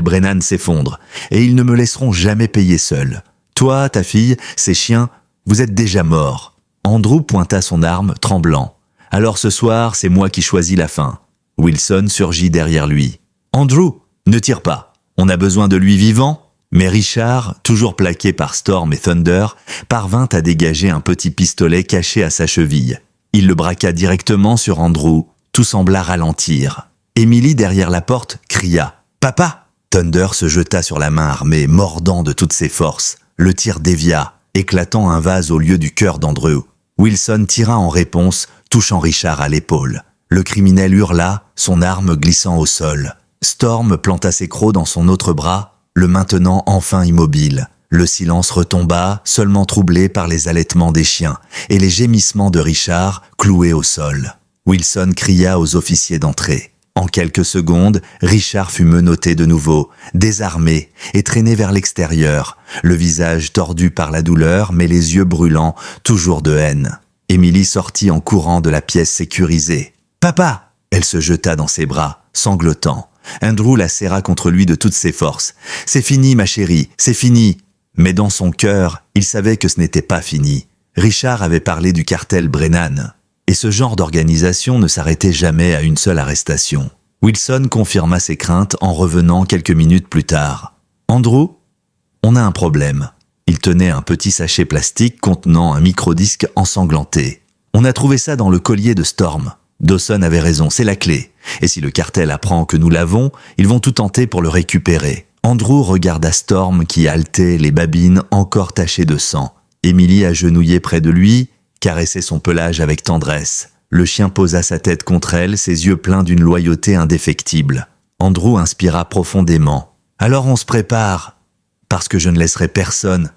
A: Brennan s'effondre, et ils ne me laisseront jamais payer seul. Toi, ta fille, ces chiens, vous êtes déjà morts. » Andrew pointa son arme, tremblant. « Alors ce soir, c'est moi qui choisis la fin. » Wilson surgit derrière lui. « Andrew, ne tire pas. On a besoin de lui vivant. » Mais Richard, toujours plaqué par Storm et Thunder, parvint à dégager un petit pistolet caché à sa cheville. Il le braqua directement sur Andrew. Tout sembla ralentir. Emily, derrière la porte, cria « Papa !» Thunder se jeta sur la main armée, mordant de toutes ses forces. Le tir dévia, éclatant un vase au lieu du cœur d'Andrew. Wilson tira en réponse, touchant Richard à l'épaule. Le criminel hurla, son arme glissant au sol. Storm planta ses crocs dans son autre bras, le maintenant enfin immobile. Le silence retomba, seulement troublé par les halètements des chiens et les gémissements de Richard, cloué au sol. Wilson cria aux officiers d'entrer. En quelques secondes, Richard fut menotté de nouveau, désarmé et traîné vers l'extérieur, le visage tordu par la douleur mais les yeux brûlants, toujours de haine. Emily sortit en courant de la pièce sécurisée. « Papa !» Elle se jeta dans ses bras, sanglotant. Andrew la serra contre lui de toutes ses forces. « C'est fini, ma chérie, c'est fini !» Mais dans son cœur, il savait que ce n'était pas fini. Richard avait parlé du cartel Brennan. Et ce genre d'organisation ne s'arrêtait jamais à une seule arrestation. Wilson confirma ses craintes en revenant quelques minutes plus tard. « Andrew, on a un problème. » Il tenait un petit sachet plastique contenant un microdisque ensanglanté. « On a trouvé ça dans le collier de Storm. Dawson avait raison, c'est la clé. Et si le cartel apprend que nous l'avons, ils vont tout tenter pour le récupérer. Andrew regarda Storm qui haletait, les babines encore tachées de sang. Emily, agenouillée près de lui, caressait son pelage avec tendresse. Le chien posa sa tête contre elle, ses yeux pleins d'une loyauté indéfectible. Andrew inspira profondément. « Alors on se prépare, parce que je ne laisserai personne,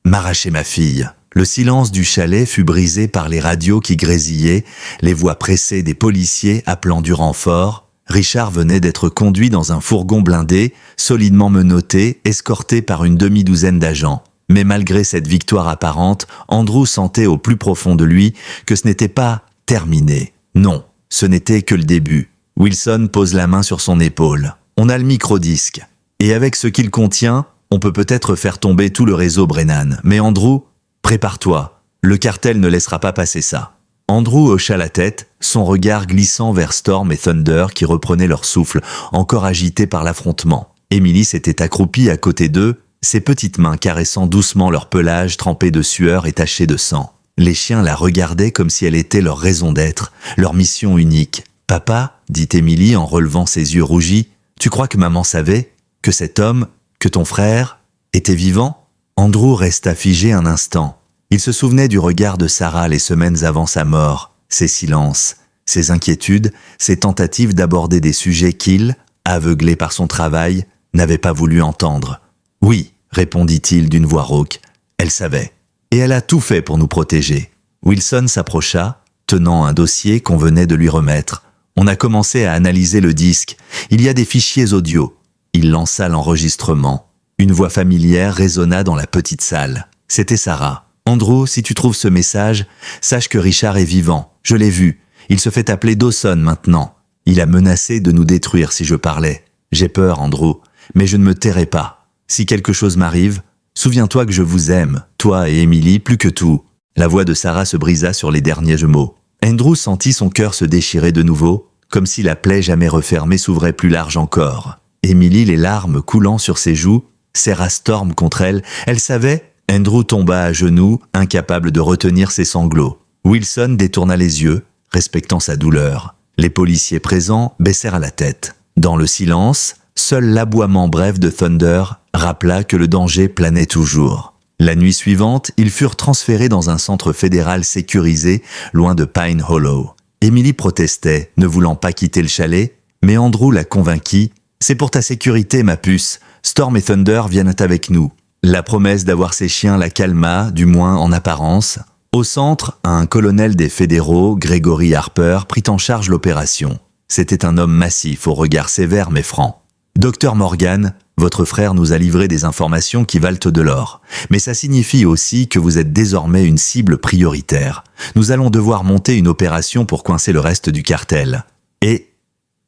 A: m'arracher ma fille. » Le silence du chalet fut brisé par les radios qui grésillaient, les voix pressées des policiers appelant du renfort. Richard venait d'être conduit dans un fourgon blindé, solidement menotté, escorté par une demi-douzaine d'agents. Mais malgré cette victoire apparente, Andrew sentait au plus profond de lui que ce n'était pas terminé. Non, ce n'était que le début. Wilson pose la main sur son épaule. On a le microdisque. Et avec ce qu'il contient, on peut peut-être faire tomber tout le réseau Brennan. Mais Andrew, prépare-toi. Le cartel ne laissera pas passer ça. Andrew hocha la tête, son regard glissant vers Storm et Thunder qui reprenaient leur souffle, encore agités par l'affrontement. Emily s'était accroupie à côté d'eux, ses petites mains caressant doucement leur pelage trempé de sueur et taché de sang. Les chiens la regardaient comme si elle était leur raison d'être, leur mission unique. « Papa, dit Emily en relevant ses yeux rougis, tu crois que maman savait que cet homme, que ton frère, était vivant ?» Andrew resta figé un instant. Il se souvenait du regard de Sarah les semaines avant sa mort, ses silences, ses inquiétudes, ses tentatives d'aborder des sujets qu'il, aveuglé par son travail, n'avait pas voulu entendre. « Oui, répondit-il d'une voix rauque, elle savait. Et elle a tout fait pour nous protéger. » Wilson s'approcha, tenant un dossier qu'on venait de lui remettre. On a commencé à analyser le disque. Il y a des fichiers audio. Il lança l'enregistrement. Une voix familière résonna dans la petite salle. C'était Sarah. « Andrew, si tu trouves ce message, sache que Richard est vivant. Je l'ai vu. Il se fait appeler Dawson maintenant. Il a menacé de nous détruire si je parlais. J'ai peur, Andrew, mais je ne me tairai pas. Si quelque chose m'arrive, souviens-toi que je vous aime, toi et Emily, plus que tout. » La voix de Sarah se brisa sur les derniers mots. Andrew sentit son cœur se déchirer de nouveau, comme si la plaie jamais refermée s'ouvrait plus large encore. Emily, les larmes coulant sur ses joues, serra Storm contre elle. Elle savait. Andrew tomba à genoux, incapable de retenir ses sanglots. Wilson détourna les yeux, respectant sa douleur. Les policiers présents baissèrent la tête. Dans le silence, seul l'aboiement bref de Thunder rappela que le danger planait toujours. La nuit suivante, ils furent transférés dans un centre fédéral sécurisé, loin de Pine Hollow. Emily protestait, ne voulant pas quitter le chalet, mais Andrew la convainquit. « C'est pour ta sécurité, ma puce. Storm et Thunder viennent avec nous. » La promesse d'avoir ses chiens la calma, du moins en apparence. Au centre, un colonel des fédéraux, Gregory Harper, prit en charge l'opération. C'était un homme massif, au regard sévère mais franc. « Docteur Morgan, votre frère nous a livré des informations qui valent de l'or. Mais ça signifie aussi que vous êtes désormais une cible prioritaire. Nous allons devoir monter une opération pour coincer le reste du cartel. Et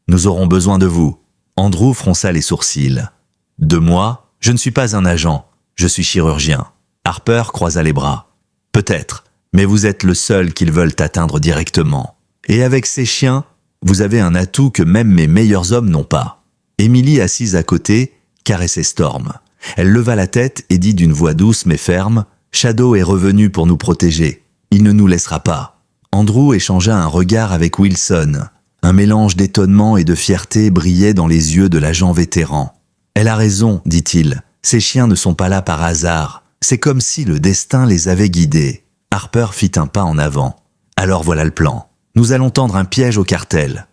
A: nous aurons besoin de vous. » Andrew fronça les sourcils. « De moi, je ne suis pas un agent. Je suis chirurgien. » Harper croisa les bras. « Peut-être, mais vous êtes le seul qu'ils veulent atteindre directement. Et avec ces chiens, vous avez un atout que même mes meilleurs hommes n'ont pas. » Emily, assise à côté, caressait Storm. Elle leva la tête et dit d'une voix douce mais ferme, « Shadow est revenu pour nous protéger. Il ne nous laissera pas. » Andrew échangea un regard avec Wilson. Un mélange d'étonnement et de fierté brillait dans les yeux de l'agent vétéran. « Elle a raison, dit-il. Ces chiens ne sont pas là par hasard. C'est comme si le destin les avait guidés. » Harper fit un pas en avant. « Alors voilà le plan. Nous allons tendre un piège au cartel.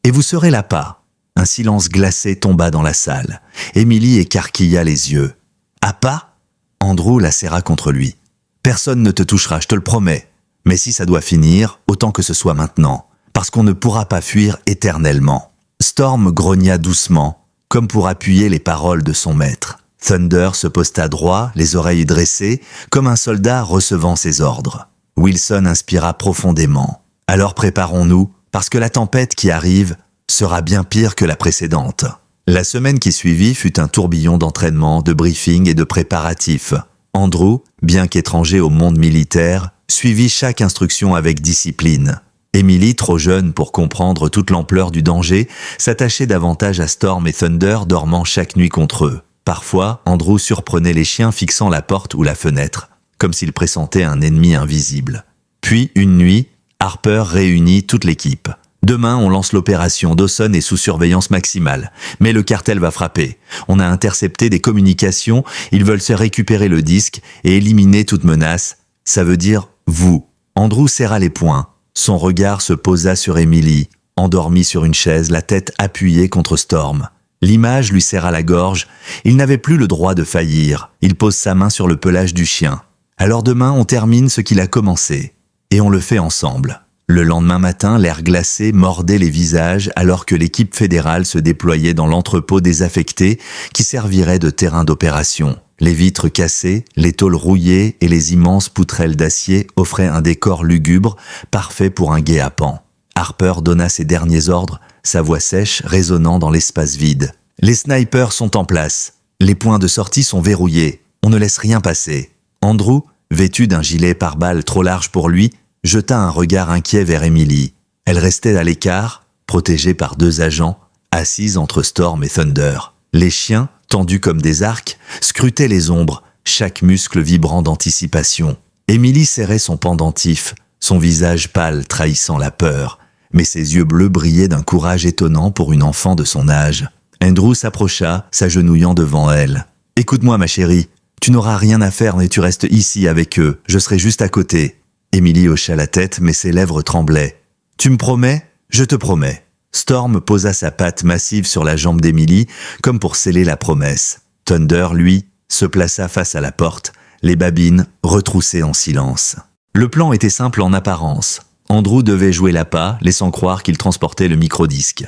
A: Et vous serez l'appât. » Un silence glacé tomba dans la salle. Emily écarquilla les yeux. « Appât ?» Andrew la serra contre lui. « Personne ne te touchera, je te le promets. Mais si ça doit finir, autant que ce soit maintenant. Parce qu'on ne pourra pas fuir éternellement. » Storm grogna doucement, comme pour appuyer les paroles de son maître. Thunder se posta droit, les oreilles dressées, comme un soldat recevant ses ordres. Wilson inspira profondément. « Alors préparons-nous, parce que la tempête qui arrive sera bien pire que la précédente. » La semaine qui suivit fut un tourbillon d'entraînement, de briefings et de préparatifs. Andrew, bien qu'étranger au monde militaire, suivit chaque instruction avec discipline. Emily, trop jeune pour comprendre toute l'ampleur du danger, s'attachait davantage à Storm et Thunder dormant chaque nuit contre eux. Parfois, Andrew surprenait les chiens fixant la porte ou la fenêtre, comme s'il pressentait un ennemi invisible. Puis, une nuit, Harper réunit toute l'équipe. Demain, on lance l'opération. Dawson est sous surveillance maximale. Mais le cartel va frapper. On a intercepté des communications, ils veulent se récupérer le disque et éliminer toute menace. Ça veut dire vous. Andrew serra les poings. Son regard se posa sur Emily, endormie sur une chaise, la tête appuyée contre Storm. L'image lui serra la gorge. Il n'avait plus le droit de faillir. Il pose sa main sur le pelage du chien. Alors demain, on termine ce qu'il a commencé. Et on le fait ensemble. Le lendemain matin, l'air glacé mordait les visages alors que l'équipe fédérale se déployait dans l'entrepôt désaffecté qui servirait de terrain d'opération. Les vitres cassées, les tôles rouillées et les immenses poutrelles d'acier offraient un décor lugubre, parfait pour un guet-apens. Harper donna ses derniers ordres, sa voix sèche résonnant dans l'espace vide. Les snipers sont en place. Les points de sortie sont verrouillés. On ne laisse rien passer. Andrew, vêtu d'un gilet pare-balles trop large pour lui, jeta un regard inquiet vers Emily. Elle restait à l'écart, protégée par 2 agents, assise entre Storm et Thunder. Les chiens, tendus comme des arcs, scrutaient les ombres, chaque muscle vibrant d'anticipation. Emily serrait son pendentif, son visage pâle trahissant la peur, mais ses yeux bleus brillaient d'un courage étonnant pour une enfant de son âge. Andrew s'approcha, s'agenouillant devant elle. « Écoute-moi, ma chérie, tu n'auras rien à faire mais tu restes ici avec eux, je serai juste à côté. » Emily hocha la tête, mais ses lèvres tremblaient. « Tu me promets ? Je te promets. » Storm posa sa patte massive sur la jambe d'Emily, comme pour sceller la promesse. Thunder, lui, se plaça face à la porte, les babines retroussées en silence. Le plan était simple en apparence. Andrew devait jouer l'appât, laissant croire qu'il transportait le microdisque.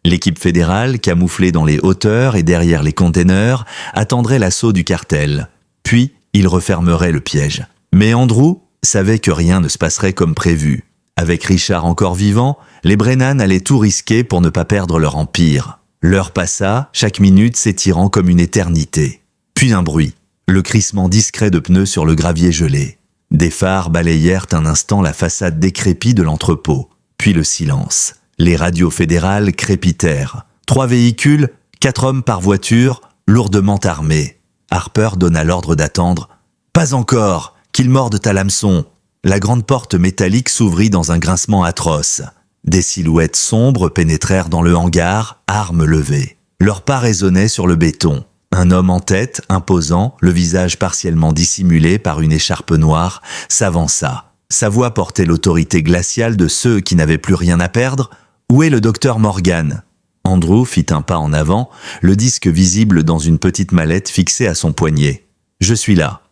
A: L'équipe fédérale, camouflée dans les hauteurs et derrière les containers, attendrait l'assaut du cartel. Puis, il refermerait le piège. Mais Andrew savait que rien ne se passerait comme prévu. Avec Richard encore vivant, les Brennan allaient tout risquer pour ne pas perdre leur empire. L'heure passa, chaque minute s'étirant comme une éternité. Puis un bruit, le crissement discret de pneus sur le gravier gelé. Des phares balayèrent un instant la façade décrépie de l'entrepôt. Puis le silence. Les radios fédérales crépitèrent. 3 véhicules, 4 hommes par voiture, lourdement armés. Harper donna l'ordre d'attendre. « Pas encore ! Qu'ils mordent à l'hameçon !» La grande porte métallique s'ouvrit dans un grincement atroce. Des silhouettes sombres pénétrèrent dans le hangar, armes levées. Leurs pas résonnaient sur le béton. Un homme en tête, imposant, le visage partiellement dissimulé par une écharpe noire, s'avança. Sa voix portait l'autorité glaciale de ceux qui n'avaient plus rien à perdre. « Où est le docteur Morgan ?» Andrew fit un pas en avant, le disque visible dans une petite mallette fixée à son poignet. « Je suis là. »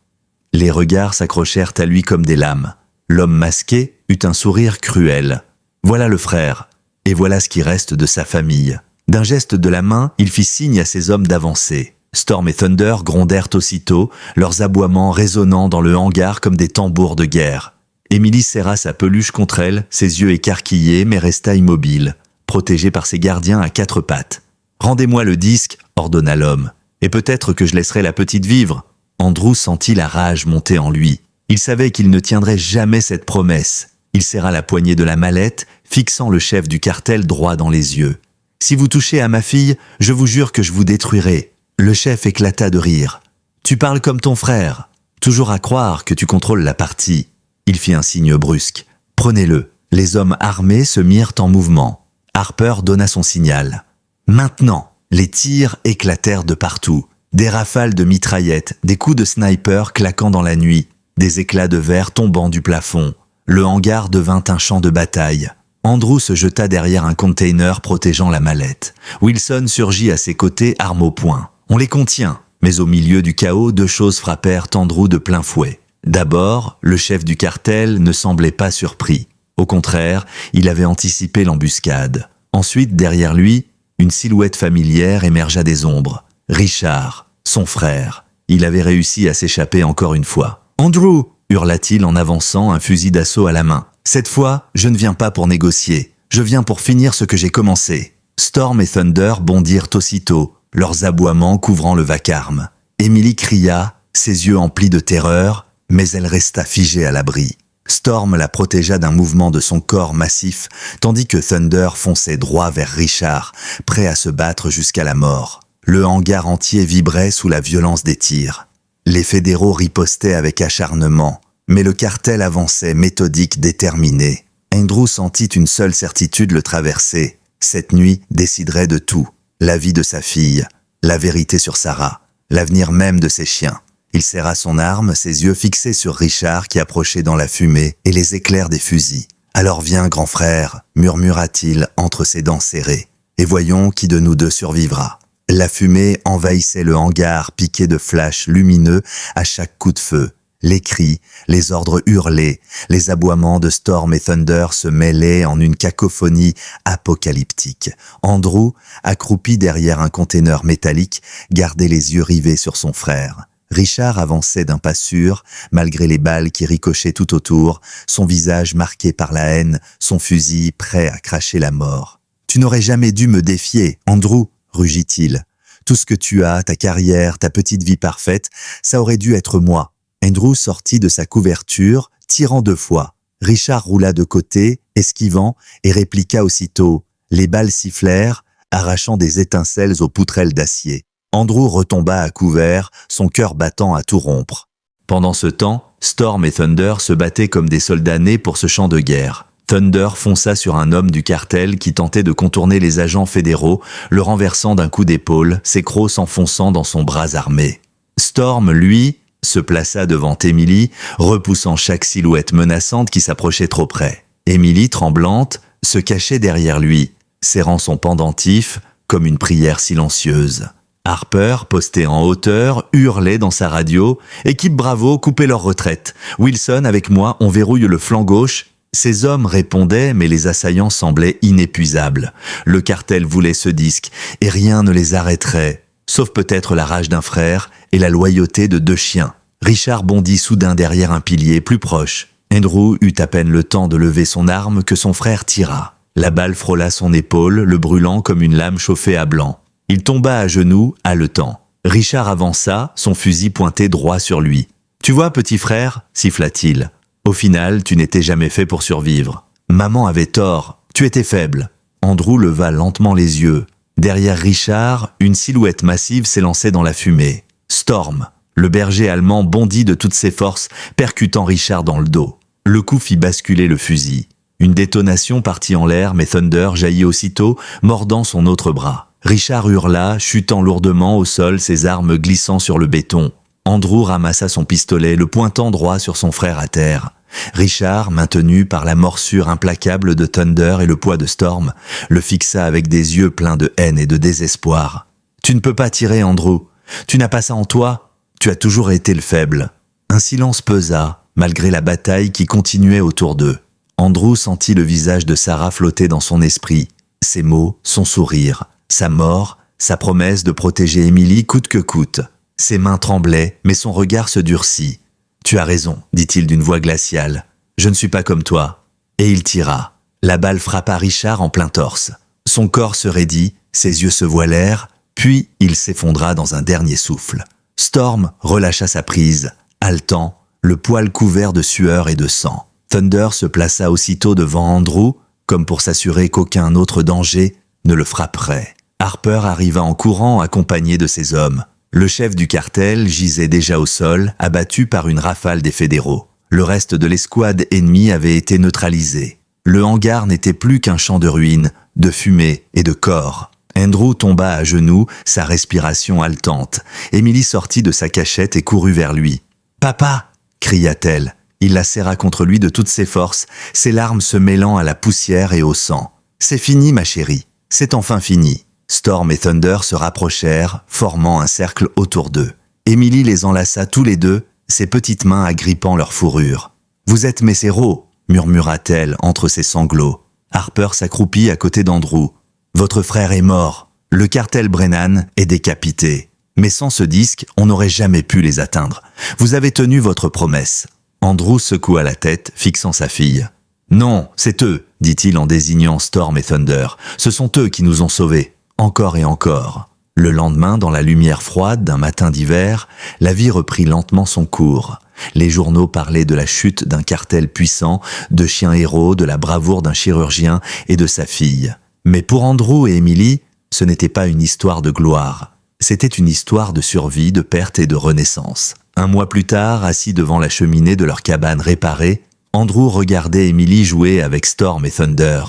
A: Les regards s'accrochèrent à lui comme des lames. L'homme masqué eut un sourire cruel. Voilà le frère, et voilà ce qui reste de sa famille. D'un geste de la main, il fit signe à ses hommes d'avancer. Storm et Thunder grondèrent aussitôt, leurs aboiements résonnant dans le hangar comme des tambours de guerre. Emily serra sa peluche contre elle, ses yeux écarquillés, mais resta immobile, protégée par ses gardiens à 4 pattes. « Rendez-moi le disque », ordonna l'homme, « et peut-être que je laisserai la petite vivre. » Andrew sentit la rage monter en lui. Il savait qu'il ne tiendrait jamais cette promesse. Il serra la poignée de la mallette, fixant le chef du cartel droit dans les yeux. « Si vous touchez à ma fille, je vous jure que je vous détruirai. » Le chef éclata de rire. « Tu parles comme ton frère. Toujours à croire que tu contrôles la partie. » Il fit un signe brusque. « Prenez-le. » Les hommes armés se mirent en mouvement. Harper donna son signal. Maintenant, les tirs éclatèrent de partout. Des rafales de mitraillettes, des coups de sniper claquant dans la nuit, des éclats de verre tombant du plafond. Le hangar devint un champ de bataille. Andrew se jeta derrière un container protégeant la mallette. Wilson surgit à ses côtés, arme au poing. On les contient, mais au milieu du chaos, 2 choses frappèrent Andrew de plein fouet. D'abord, le chef du cartel ne semblait pas surpris. Au contraire, il avait anticipé l'embuscade. Ensuite, derrière lui, une silhouette familière émergea des ombres. Richard, son frère. Il avait réussi à s'échapper encore une fois. « Andrew !» hurla-t-il en avançant, un fusil d'assaut à la main. « Cette fois, je ne viens pas pour négocier. Je viens pour finir ce que j'ai commencé. » Storm et Thunder bondirent aussitôt, leurs aboiements couvrant le vacarme. Emily cria, ses yeux emplis de terreur, mais elle resta figée à l'abri. Storm la protégea d'un mouvement de son corps massif, tandis que Thunder fonçait droit vers Richard, prêt à se battre jusqu'à la mort. Le hangar entier vibrait sous la violence des tirs. Les fédéraux ripostaient avec acharnement, mais le cartel avançait méthodique, déterminé. Andrew sentit une seule certitude le traverser. Cette nuit déciderait de tout. La vie de sa fille, la vérité sur Sarah, l'avenir même de ses chiens. Il serra son arme, ses yeux fixés sur Richard qui approchait dans la fumée et les éclairs des fusils. « Alors viens, grand frère, murmura-t-il entre ses dents serrées, et voyons qui de nous deux survivra. » La fumée envahissait le hangar piqué de flashs lumineux à chaque coup de feu. Les cris, les ordres hurlés, les aboiements de Storm et Thunder se mêlaient en une cacophonie apocalyptique. Andrew, accroupi derrière un conteneur métallique, gardait les yeux rivés sur son frère. Richard avançait d'un pas sûr, malgré les balles qui ricochaient tout autour, son visage marqué par la haine, son fusil prêt à cracher la mort. « Tu n'aurais jamais dû me défier, Andrew !» rugit-il. « Tout ce que tu as, ta carrière, ta petite vie parfaite, ça aurait dû être moi. » Andrew sortit de sa couverture, tirant 2 fois. Richard roula de côté, esquivant, et répliqua aussitôt. Les balles sifflèrent, arrachant des étincelles aux poutrelles d'acier. Andrew retomba à couvert, son cœur battant à tout rompre. Pendant ce temps, Storm et Thunder se battaient comme des soldats nés pour ce champ de guerre. Thunder fonça sur un homme du cartel qui tentait de contourner les agents fédéraux, le renversant d'un coup d'épaule, ses crocs s'enfonçant dans son bras armé. Storm, lui, se plaça devant Emily, repoussant chaque silhouette menaçante qui s'approchait trop près. Emily, tremblante, se cachait derrière lui, serrant son pendentif comme une prière silencieuse. Harper, posté en hauteur, hurlait dans sa radio « Équipe Bravo, coupez leur retraite. Wilson, avec moi, on verrouille le flanc gauche. » Ces hommes répondaient, mais les assaillants semblaient inépuisables. Le cartel voulait ce disque, et rien ne les arrêterait, sauf peut-être la rage d'un frère et la loyauté de 2 chiens. Richard bondit soudain derrière un pilier plus proche. Andrew eut à peine le temps de lever son arme que son frère tira. La balle frôla son épaule, le brûlant comme une lame chauffée à blanc. Il tomba à genoux, haletant. Richard avança, son fusil pointé droit sur lui. « Tu vois, petit frère » siffla-t-il. « Au final, tu n'étais jamais fait pour survivre. Maman avait tort, tu étais faible. » Andrew leva lentement les yeux. Derrière Richard, une silhouette massive s'élançait dans la fumée. Storm. Le berger allemand bondit de toutes ses forces, percutant Richard dans le dos. Le coup fit basculer le fusil. Une détonation partit en l'air, mais Thunder jaillit aussitôt, mordant son autre bras. Richard hurla, chutant lourdement au sol, ses armes glissant sur le béton. Andrew ramassa son pistolet, le pointant droit sur son frère à terre. Richard, maintenu par la morsure implacable de Thunder et le poids de Storm, le fixa avec des yeux pleins de haine et de désespoir. « Tu ne peux pas tirer, Andrew. Tu n'as pas ça en toi. Tu as toujours été le faible. » Un silence pesa, malgré la bataille qui continuait autour d'eux. Andrew sentit le visage de Sarah flotter dans son esprit. Ses mots, son sourire, sa mort, sa promesse de protéger Emily coûte que coûte. Ses mains tremblaient, mais son regard se durcit. « Tu as raison, dit-il d'une voix glaciale. Je ne suis pas comme toi. » Et il tira. La balle frappa Richard en plein torse. Son corps se raidit, ses yeux se voilèrent, puis il s'effondra dans un dernier souffle. Storm relâcha sa prise, haletant, le poil couvert de sueur et de sang. Thunder se plaça aussitôt devant Andrew, comme pour s'assurer qu'aucun autre danger ne le frapperait. Harper arriva en courant accompagné de ses hommes. Le chef du cartel gisait déjà au sol, abattu par une rafale des fédéraux. Le reste de l'escouade ennemie avait été neutralisé. Le hangar n'était plus qu'un champ de ruines, de fumée et de corps. Andrew tomba à genoux, sa respiration haletante. Emily sortit de sa cachette et courut vers lui. « Papa !» cria-t-elle. Il la serra contre lui de toutes ses forces, ses larmes se mêlant à la poussière et au sang. « C'est fini, ma chérie. C'est enfin fini. » Storm et Thunder se rapprochèrent, formant un cercle autour d'eux. Emily les enlaça tous les deux, ses petites mains agrippant leur fourrure. « Vous êtes mes héros !» murmura-t-elle entre ses sanglots. Harper s'accroupit à côté d'Andrew. « Votre frère est mort. Le cartel Brennan est décapité. Mais sans ce disque, on n'aurait jamais pu les atteindre. Vous avez tenu votre promesse. » Andrew secoua la tête, fixant sa fille. « Non, c'est eux, dit-il en désignant Storm et Thunder. Ce sont eux qui nous ont sauvés. Encore et encore. » Le lendemain, dans la lumière froide d'un matin d'hiver, la vie reprit lentement son cours. Les journaux parlaient de la chute d'un cartel puissant, de chiens héros, de la bravoure d'un chirurgien et de sa fille. Mais pour Andrew et Emily, ce n'était pas une histoire de gloire. C'était une histoire de survie, de perte et de renaissance. Un mois plus tard, assis devant la cheminée de leur cabane réparée, Andrew regardait Emily jouer avec Storm et Thunder.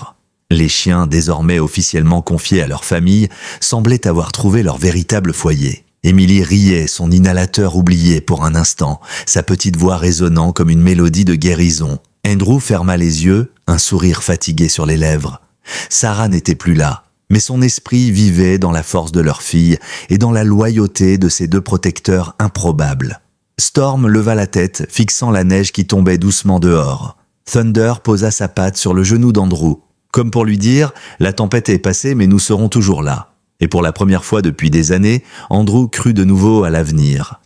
A: Les chiens, désormais officiellement confiés à leur famille, semblaient avoir trouvé leur véritable foyer. Emily riait, son inhalateur oublié pour un instant, sa petite voix résonnant comme une mélodie de guérison. Andrew ferma les yeux, un sourire fatigué sur les lèvres. Sarah n'était plus là, mais son esprit vivait dans la force de leur fille et dans la loyauté de ces deux protecteurs improbables. Storm leva la tête, fixant la neige qui tombait doucement dehors. Thunder posa sa patte sur le genou d'Andrew, comme pour lui dire « La tempête est passée, mais nous serons toujours là ». Et pour la première fois depuis des années, Andrew crut de nouveau à l'avenir.